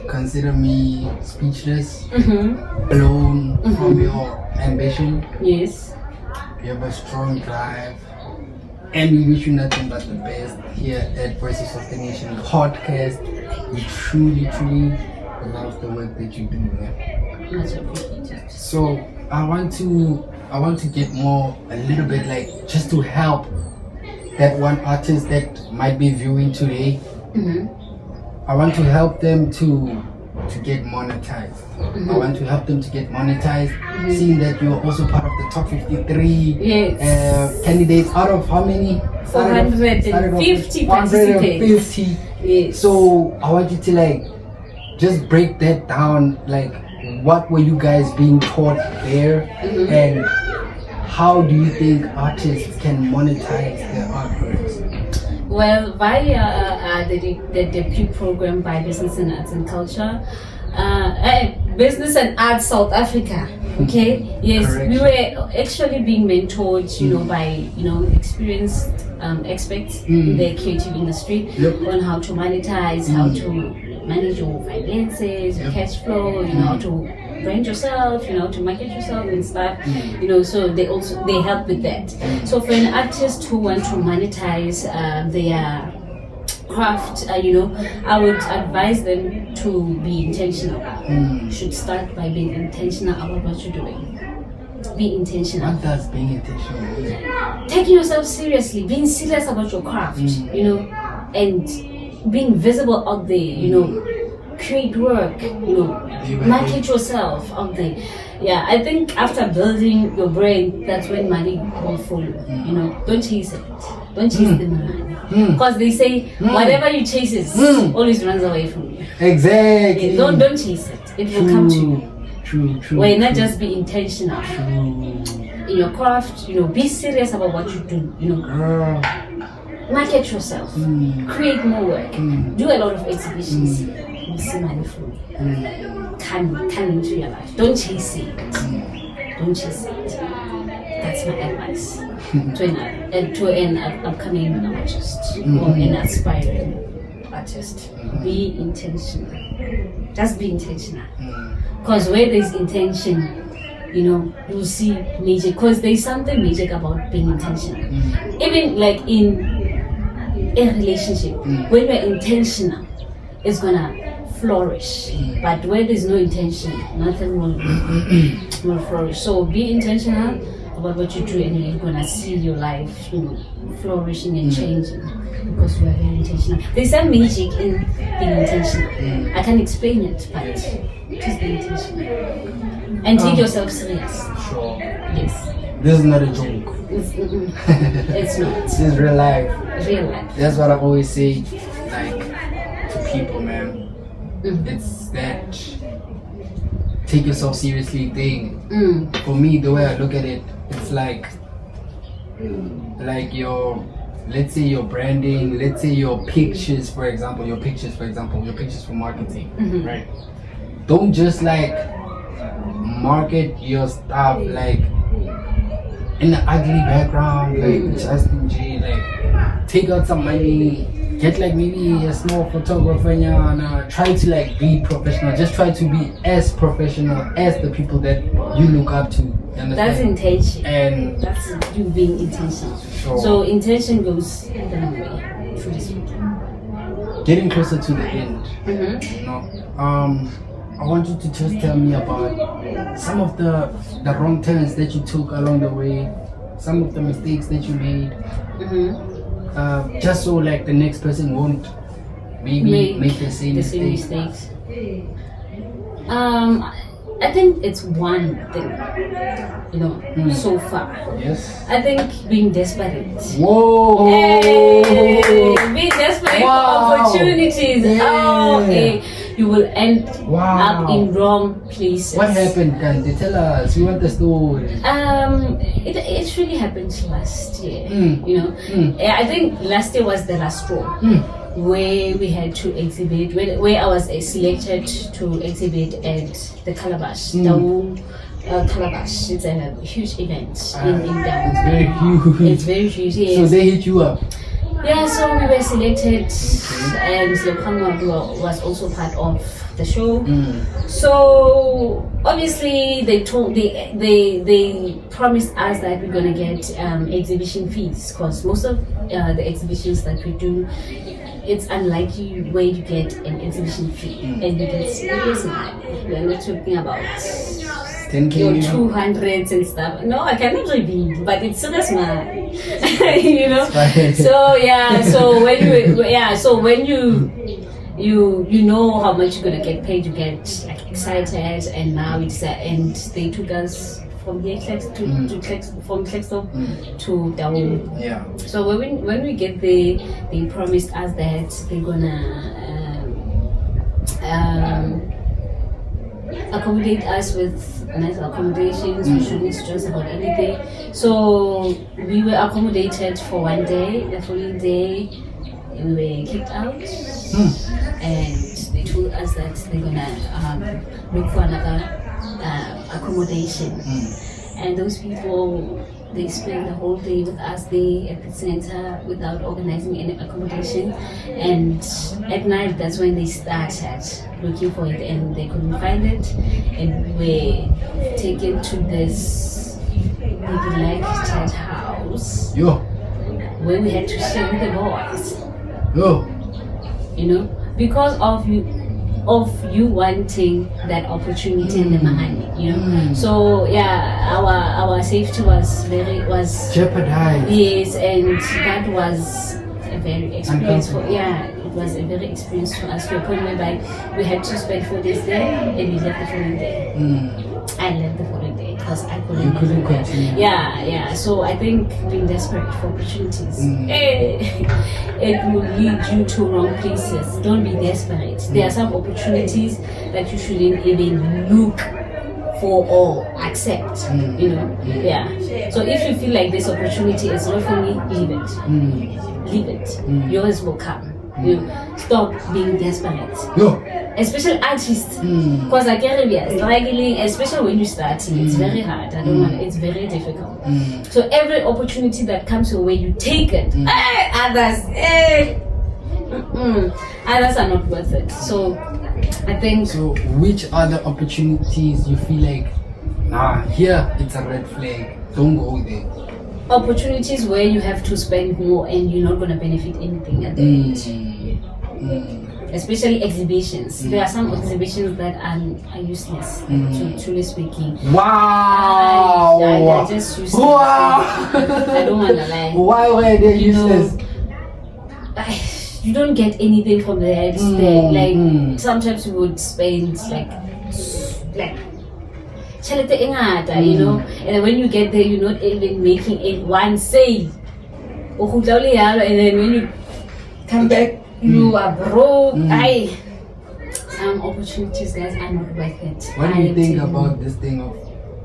Consider me speechless, blown from your ambition. Yes. You have a strong drive, and we wish you nothing but the best here at Voices of the Nation podcast. We truly love the work that you do. Much appreciated. So I want to get more, a little bit like, just to help that one artist that might be viewing today. I want to help them to get monetized. I want to help them to get monetized, seeing that you are also part of the top 53 candidates out of how many? 450 participants. Yes. So I want you to like just break that down, like what were you guys being taught there, and how do you think artists can monetize their artworks? Well, via the Pritt program by Business and Arts and Culture, Business and Arts South Africa. Okay, yes, Correct. We were actually being mentored, by experienced experts in the creative industry on how to monetize, how to manage your finances, your cash flow, how to brand yourself, to market yourself and stuff, so they help with that. So for an artist who want to monetize their craft, I would advise them to be intentional. Should start by being intentional about what you're doing. Be intentional. What does being intentional mean? Taking yourself seriously, being serious about your craft, and being visible out there, create work, market yourself out there. Yeah, I think after building your brand, that's when money will follow. Don't chase it. Don't chase the money. Because they say whatever you chase always runs away from you. Exactly. Yeah, don't chase it. It will come to you. True. Why not just be intentional in your craft? Be serious about what you do. Girl. Market yourself. Create more work. Do a lot of exhibitions. You'll see money flow. Come into your life. Don't chase it. Don't chase it. That's my advice to an upcoming artist or an aspiring artist. Be intentional. Just be intentional. Because where there's intention, you'll see magic. Because there's something magic about being intentional. Even like in a relationship, when you're intentional, it's gonna flourish. But where there's no intention, nothing will flourish. So be intentional about what you do, and you're gonna see your life, flourishing and changing, because you are very intentional. There's some magic in being intentional. I can't explain it, but just be intentional and take yourself serious. Sure. Yes. This is not a joke. It's not. This is real life. Real life. That's what I always say, like, to people, man. It's that take yourself seriously thing. For me, the way I look at it, it's like your, let's say your branding, let's say your pictures for marketing, right? Don't just like market your stuff like in an ugly background, like Justin G, like take out some money, get like maybe a small photographer and try to like be professional. Just try to be as professional as the people that you look up to. That's intention. And that's you being intentional. Sure. So intention goes a long way. Truly speaking. Getting closer to the end. I want you to just tell me about some of the wrong turns that you took along the way, some of the mistakes that you made. Just so like the next person won't maybe make the same mistakes. I think it's one thing, so far. Yes. I think being desperate. Whoa! Hey, being desperate for opportunities. Yeah. You will end up in wrong places. What happened, Kante? Tell us. We want the story. It actually happened last year. I think last year was the last straw. Where we had to exhibit, where I was selected to exhibit at the Calabash. Calabash, it's a huge event in Durban. It's very huge. It's very huge, yes. So they hit you up? Yeah, so we were selected, and Enterprenuer was also part of the show. So obviously they promised us that we're gonna get exhibition fees, because most of the exhibitions that we do, it's unlikely where you get an exhibition fee and you get serious money. We are not talking about 10K, your 200s and stuff. No, I cannot reveal, but it's serious money. You know. So yeah, so when you know how much you're gonna get paid, you get like excited, and now and they took us from here from Klerksdorp to Dawu. Yeah. So when we get there, they promised us that they're gonna accommodate us with nice accommodations. We shouldn't stress about anything. So we were accommodated for one day. The following day, we were kicked out, and they told us that they're gonna look for another accommodation. And those people, they spent the whole day with us there at the center without organizing any accommodation. And at night, that's when they started looking for it, and they couldn't find it. And we were taken to this neglected house where we had to share with the boys. You know, because of you wanting that opportunity and the money, you know. So yeah, our safety was jeopardized. Yes, and that was a very experience it was a very experience for us, to a point whereby we had to spend 4 days there, and we left the following day. I left the following day because I couldn't continue. Yeah. So I think being desperate for opportunities, it will lead you to wrong places. Don't be desperate. There are some opportunities that you shouldn't even look for or accept. You know, So if you feel like this opportunity is not for me, leave it. Leave it. Yours will come. You stop being desperate. Especially artists, because like we are struggling, especially when you start. It's very hard. It's very difficult. So every opportunity that comes your way, you take it. Others are not worth it. So I think. So which other opportunities you feel like, here it's a red flag, don't go there? Opportunities where you have to spend more and you're not going to benefit anything at the end. Especially exhibitions. There are some exhibitions that are useless, truly speaking. Wow! I just useless. Wow! I don't want to lie. Why were they useless? You don't get anything from there. It's there. Like sometimes you would spend like you know, and when you get there, you're not even making it one sale. And then when you come back, you are broke. Some opportunities, guys, are not worth it. What do you think about this thing of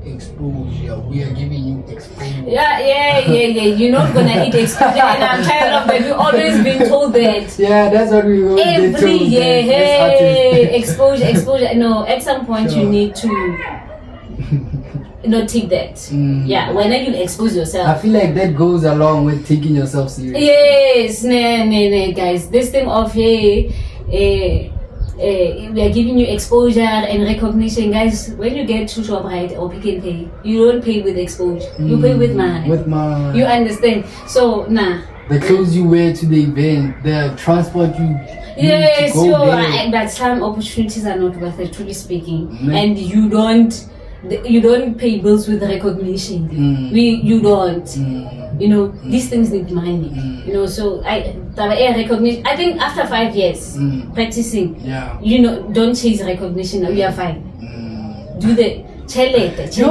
exposure? We are giving you exposure. Yeah. You're not gonna eat exposure, and I'm tired of that. We've always been told that. Yeah, that's what we always every year. Exposure. No, at some point you need to. Not take that. Yeah, whenever you expose yourself. I feel like that goes along with taking yourself serious. Yes, nah, guys. This thing of we are giving you exposure and recognition, guys. When you get to ShopRite or Pick n Pay, you don't pay with exposure. You pay with money. You understand? So the clothes you wear to the event, the transport you. Yes, but some opportunities are not worth it, truly speaking, and you don't pay bills with recognition. You don't. You know, these things need money. You know, so recognition. I think after 5 years practicing, you know, don't chase recognition. We are fine. Do the challenge. You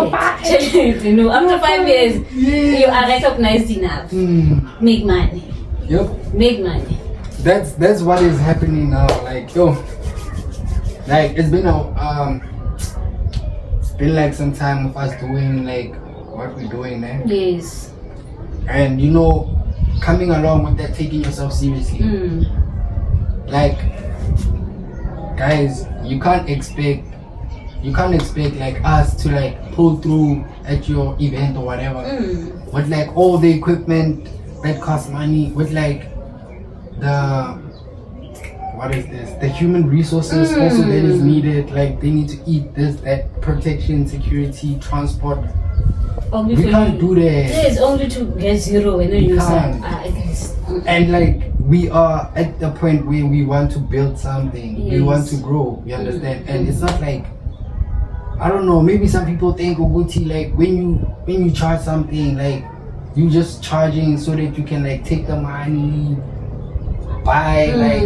know, after 5 years, you are recognized enough. Make money. Make money. That's what is happening now. Like it's been like some time of us doing like what we're doing now. Yes. And you know, coming along with that, taking yourself seriously. Like, guys, you can't expect like us to like pull through at your event or whatever with like all the equipment that costs money, with like what is this? The human resources also that is needed. Like they need to eat this, that, protection, security, transport. Only We can't do that. Yes, only to get zero and then you say, And like we are at the point where we want to build something. Yes. We want to grow. You understand? And it's not like, I don't know, maybe some people think Uguti, like when you charge something, like you just charging so that you can like take the money, buy like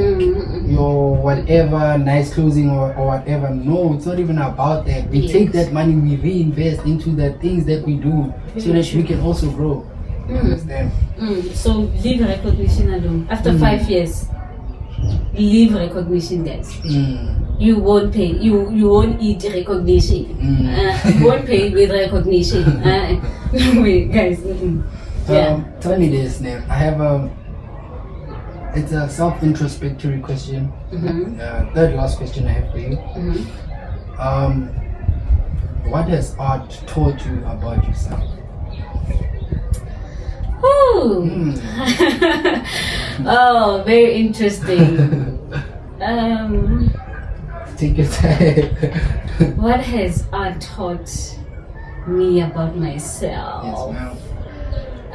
your whatever nice clothing or whatever. No, it's not even about that. We take that money, we reinvest into the things that we do so that we can also grow. You understand? So leave recognition alone. After 5 years, leave recognition, guys. You won't pay. You won't eat recognition. You won't pay with recognition. Wait, guys. Yeah. Tell me this now. I have it's a self-introspectory question. Third last question I have for you. What has art taught you about yourself? Oh, very interesting. Take your time. What has art taught me about myself? Yes, ma'am.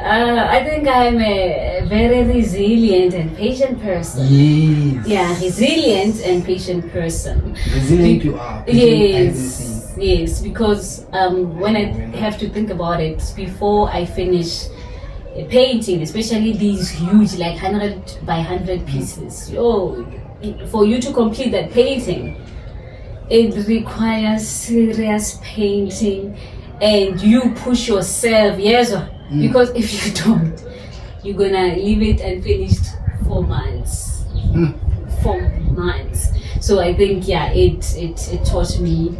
I think I'm a very resilient and patient person. Yes. Yeah, resilient and patient person. Resilient you are. Yes, because when I have to think about it, before I finish a painting, especially these huge, like 100 by 100 pieces, for you to complete that painting, it requires serious painting, and you push yourself, because if you don't, you're gonna leave it unfinished for months. 4 months. So I think it taught me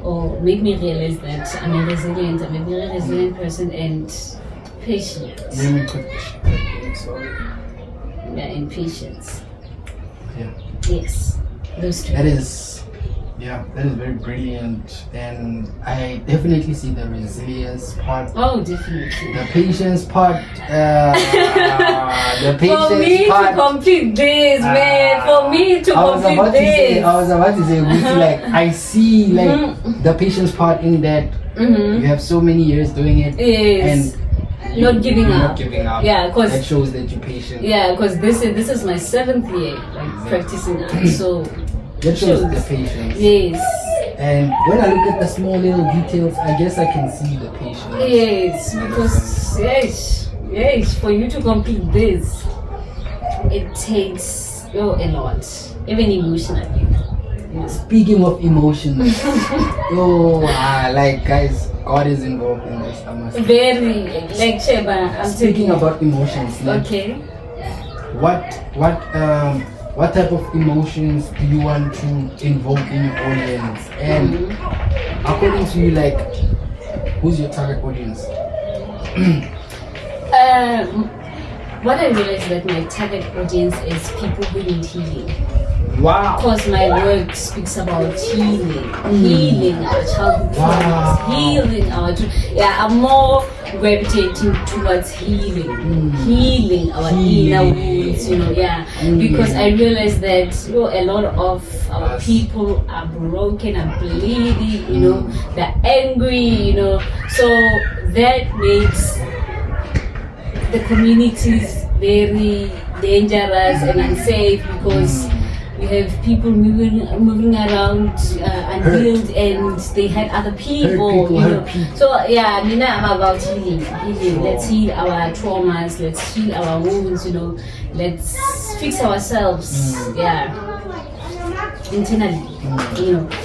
or made me realize that I'm a very resilient person and patient. And patience. Yeah. Yes. Those two. That is very brilliant, and I definitely see the resilience part. Oh, definitely. The patience part. The patience for me part. to complete this, man. For me to complete this. I was about to say, like I see like the patience part in that. You have so many years doing it, yes. And not giving up. Not giving up. Yeah, because that shows that you're patient. Yeah, because this is my 7th year practicing art, so. That shows the patience. Yes. And when I look at the small little details, I guess I can see the patience. Yes, because yes, for you to complete this, it takes a lot, even emotionally. Speaking of emotions, like guys, God is involved in this. I must say. Very, like Sheba. I'm speaking about emotions. Okay. What type of emotions do you want to invoke in your audience? And according to you, like, who's your target audience? What I realized that my target audience is people who need healing. Wow. Because my work speaks about healing our childhood traumas, healing our I'm more gravitating towards healing our inner wounds, because I realized that a lot of our people are broken, are bleeding, they're angry, so that makes the communities very dangerous and unsafe, because you have people moving around unhealed, and they had other people, So I'm about healing. Let's heal our traumas. Let's heal our wounds. Let's fix ourselves. Internally.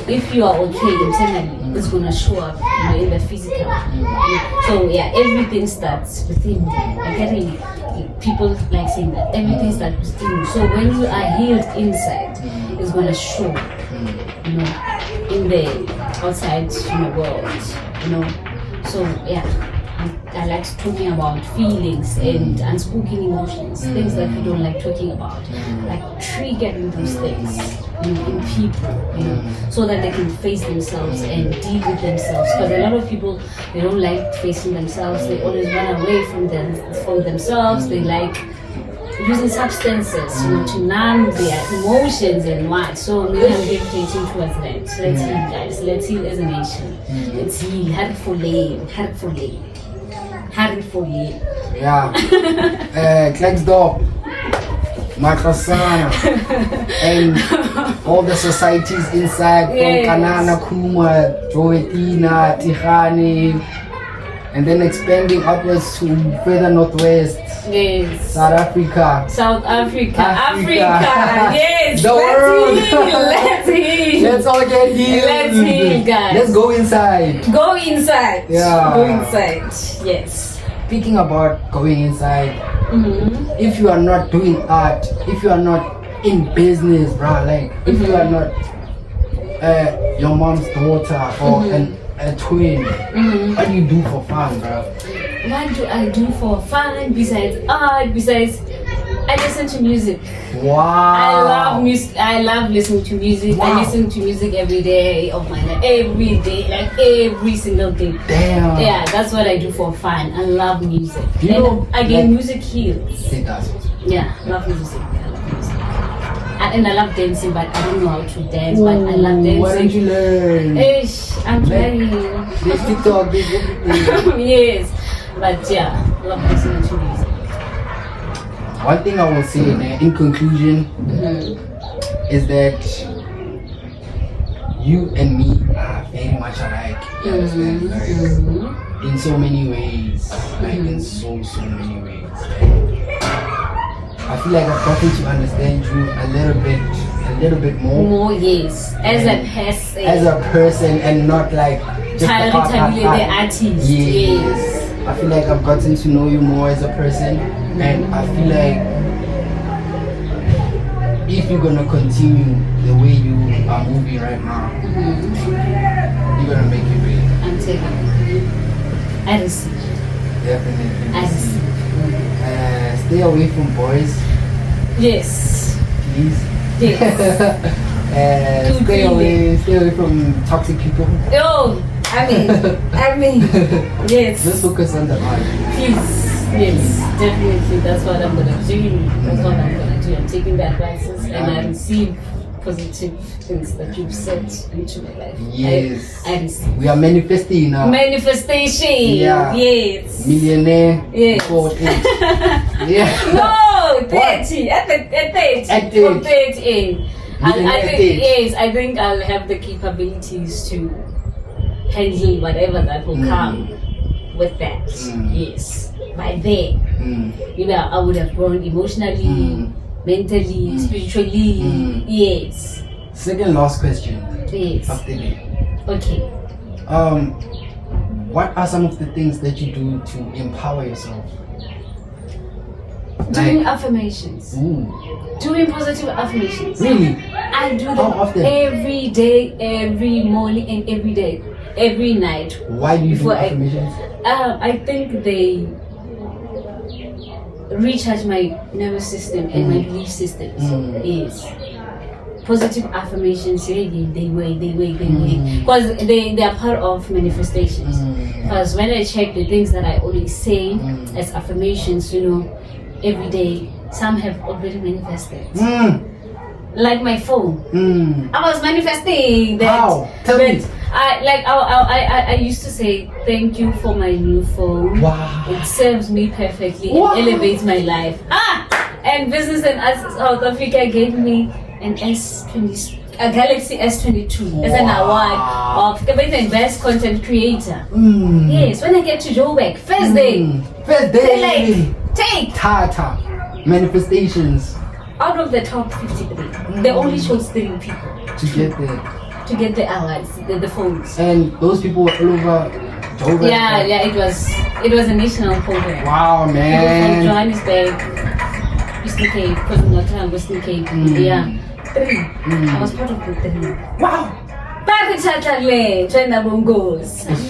If you are okay internally, it's gonna show up in the physical. So everything starts within you. Again, people like saying that everything starts within you. So when you are healed inside, it's gonna show, in the outside world. So I like talking about feelings and unspoken emotions, things that we don't like talking about, like triggering those things in people, so that they can face themselves and deal with themselves. Because a lot of people, they don't like facing themselves. They always run away from themselves. They like using substances, to numb their emotions and what. So maybe I'm gravitating towards that. Let's heal, guys. Let's heal as a nation. Let's heal. Hurtfully. Yeah. Klerksdorp, Makrasana, and all the societies inside from Kanana, Kuma, Joetina, Tihani, and then expanding outwards to further northwest. Yes. South Africa. Yes. The world. Let's heal. Let's all get healed. Let's heal, guys. Let's go inside. Go inside. Yeah. Go inside. Yes. Speaking about going inside, if you are not doing art, if you are not in business, bro, like if you are not your mom's daughter or a twin, what do you do for fun, bro? What do I do for fun besides art? Besides, I listen to music. Wow. I love music. I love listening to music. Wow. I listen to music every day of my life. Every day, like every single day. Damn. Yeah, that's what I do for fun. I love music. You know, again, music heals. It does. Yeah, I love music. And I love dancing, but I don't know how to dance. But I love dancing. Why don't you learn? Ish, I'm trying. There's TikTok, there's everything. Yes, but yeah, I love listening to music. One thing I will say in conclusion is that you and me are very much alike. You understand? Like, in so many ways. Like in so many ways. I feel like I've gotten to understand you a little bit more. More, yes. As a person and not like just the artist. Yes. I feel like I've gotten to know you more as a person, and I feel like if you're gonna continue the way you are moving right now, you're gonna make it big. I'm taking it. I receive. Definitely. I receive. Stay away from boys, Yes. please. Yes. Stay away from toxic people. Oh, I mean, yes. Just focus on the art. Please. Yes, definitely. That's what I'm gonna do. I'm taking the advices and I receive positive things that you've said into my life. Yes. I receive. We are manifesting now. Manifestation. Yeah. Yes. Millionaire. Yes. Yeah. No, 30. At 30. At 30. From 30. I think, Millionaire. yes, I think I'll have the capabilities to handle whatever that will come with that. Yes. By then, I would have grown emotionally, mentally, spiritually. Yes. Second last question. Yes. After me. Okay. What are some of the things that you do to empower yourself? Doing affirmations. Doing positive affirmations. Really? I do them How often? every day, every morning, and every day, every night. Why do you do Before affirmations? I think they recharge my nervous system and my belief systems. Yes. Positive affirmations, really, they work. Because they are part of manifestations. Because when I check the things that I always say as affirmations, every day, some have already manifested. Like my phone. I was manifesting that. How? Tell me. I used to say thank you for my new phone. Wow. It serves me perfectly Wow. and elevates my life. And Business and Arts South Africa gave me a Galaxy S22 as an award of the best content creator. Yes, when I get to Joburg, first day. They like take Tata. Manifestations. out of the top 53. They only chose 3 people To get there. to get the awards, the phones. And those people were all over Joburg. Yeah, it was a national program. Wow, People from man. Johannesburg, Western Cape, KwaZulu-Natal, Western Cape. Yeah, 3. I was part of the 3. Wow. I'm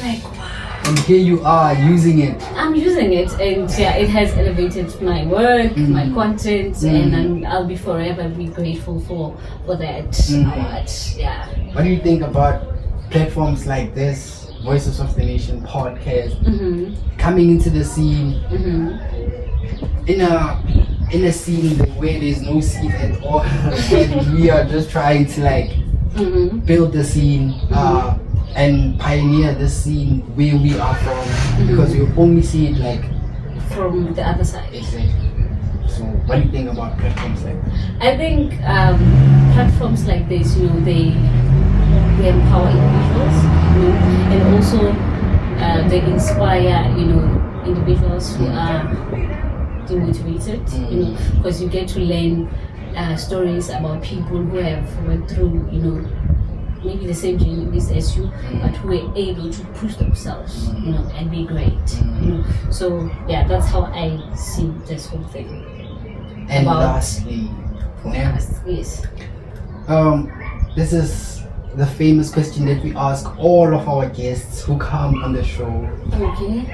like, wow. And here you are using it. I'm using it, and it has elevated my work, my content, and I'll be forever grateful for that award. Yeah. What do you think about platforms like this, Voices of the Nation podcast, coming into the scene in a in a scene where there's no scene at all, and we are just trying to like build the scene and pioneer the scene where we are from, because we only see it like from the other side. Exactly. So what do you think about platforms like this? I think platforms like this, you know, they empower individuals, you know, and also they inspire, you know, individuals who are demotivated, you know, because you get to learn stories about people who have went through, you know, maybe the same journeys as you, but who were able to push themselves, you know, and be great, you know. So yeah, that's how I see this whole thing. And lastly, yes. This is the famous question that we ask all of our guests who come on the show. Okay.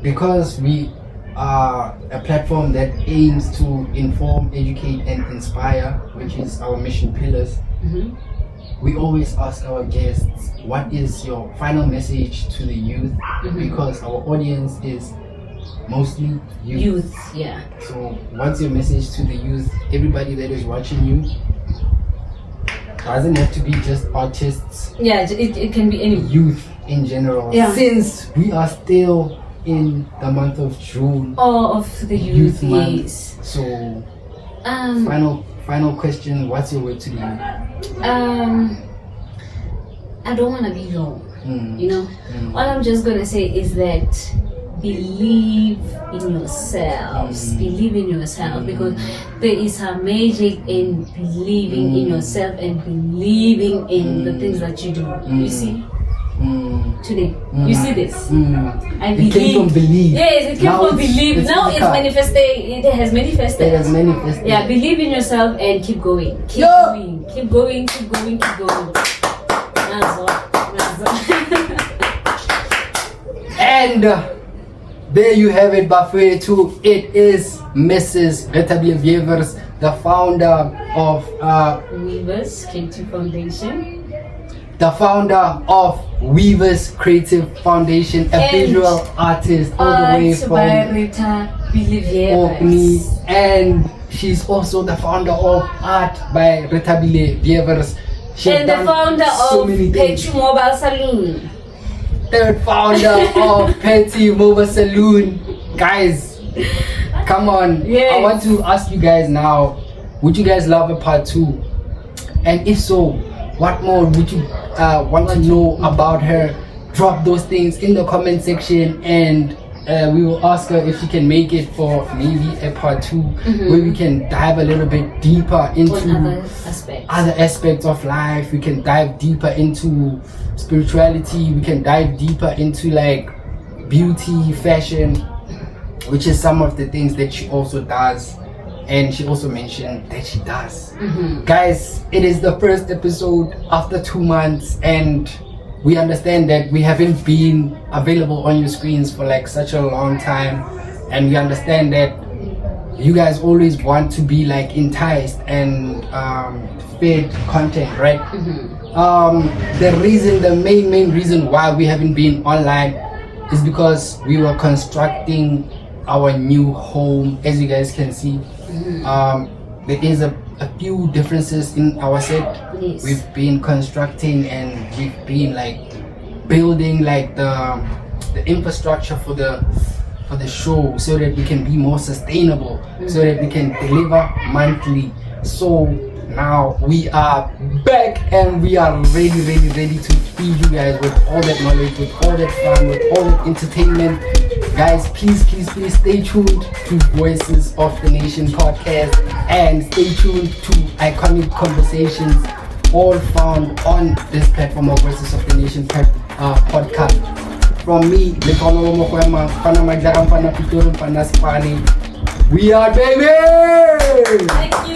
Because we are a platform that aims to inform, educate, and inspire, which is our mission pillars. We always ask our guests, what is your final message to the youth? Because our audience is mostly youth. Yeah. So what's your message to the youth? Everybody that is watching you, doesn't have to be just artists. Yeah, it can be any youth in general. Yeah. Since we are still in the month of June. Of the youth month. Yes. So final question, what's your word to the youth? I don't want to be long, you know. All I'm just gonna say is that believe in yourselves. Believe in yourself, because there is a magic in believing in yourself and believing in the things that you do. You see, today you see this. I believe. It came from belief. Yes, it came from belief. Now it's manifested. It has manifested. It has manifested. Yeah, believe in yourself and keep going. Keep going. Keep going. Keep going. Keep going. And there you have it, Bafethu. It is Mrs. Rethabile Weevirs, the founder of Weevirs Creative Foundation. The founder of Weevirs Creative Foundation, a And visual artist all the way from Orkney, and she's also the founder of Art by Rethabile Weevirs. And the founder of Petru Mobile Salon. Third founder of Petru Mobile Salon. Guys, come on. Yes. I want to ask you guys now, would you guys love a part 2? And if so, what more would you want to know about her? Drop those things in the comment section, and we will ask her if she can make it for maybe a part 2 where we can dive a little bit deeper into other aspects of life. We can dive deeper into spirituality. We can dive deeper into like beauty, fashion, which is some of the things that she also does. And she also mentioned that she does. Guys, it is the first episode after 2 months, and we understand that we haven't been available on your screens for like such a long time, and we understand that you guys always want to be like enticed and fed content, right? The main reason why we haven't been online is because we were constructing our new home. As you guys can see, there is a few differences in our set. Yes. We've been constructing and we've been like building like the infrastructure for the show, so that we can be more sustainable, so that we can deliver monthly. So now we are back and we are ready to feed you guys with all that knowledge, with all that fun, with all that entertainment. Guys, please stay tuned to Voices of the Nation podcast, and stay tuned to Iconic Conversations, all found on this platform of Voices of the Nation podcast. From me, we are baby! Thank you.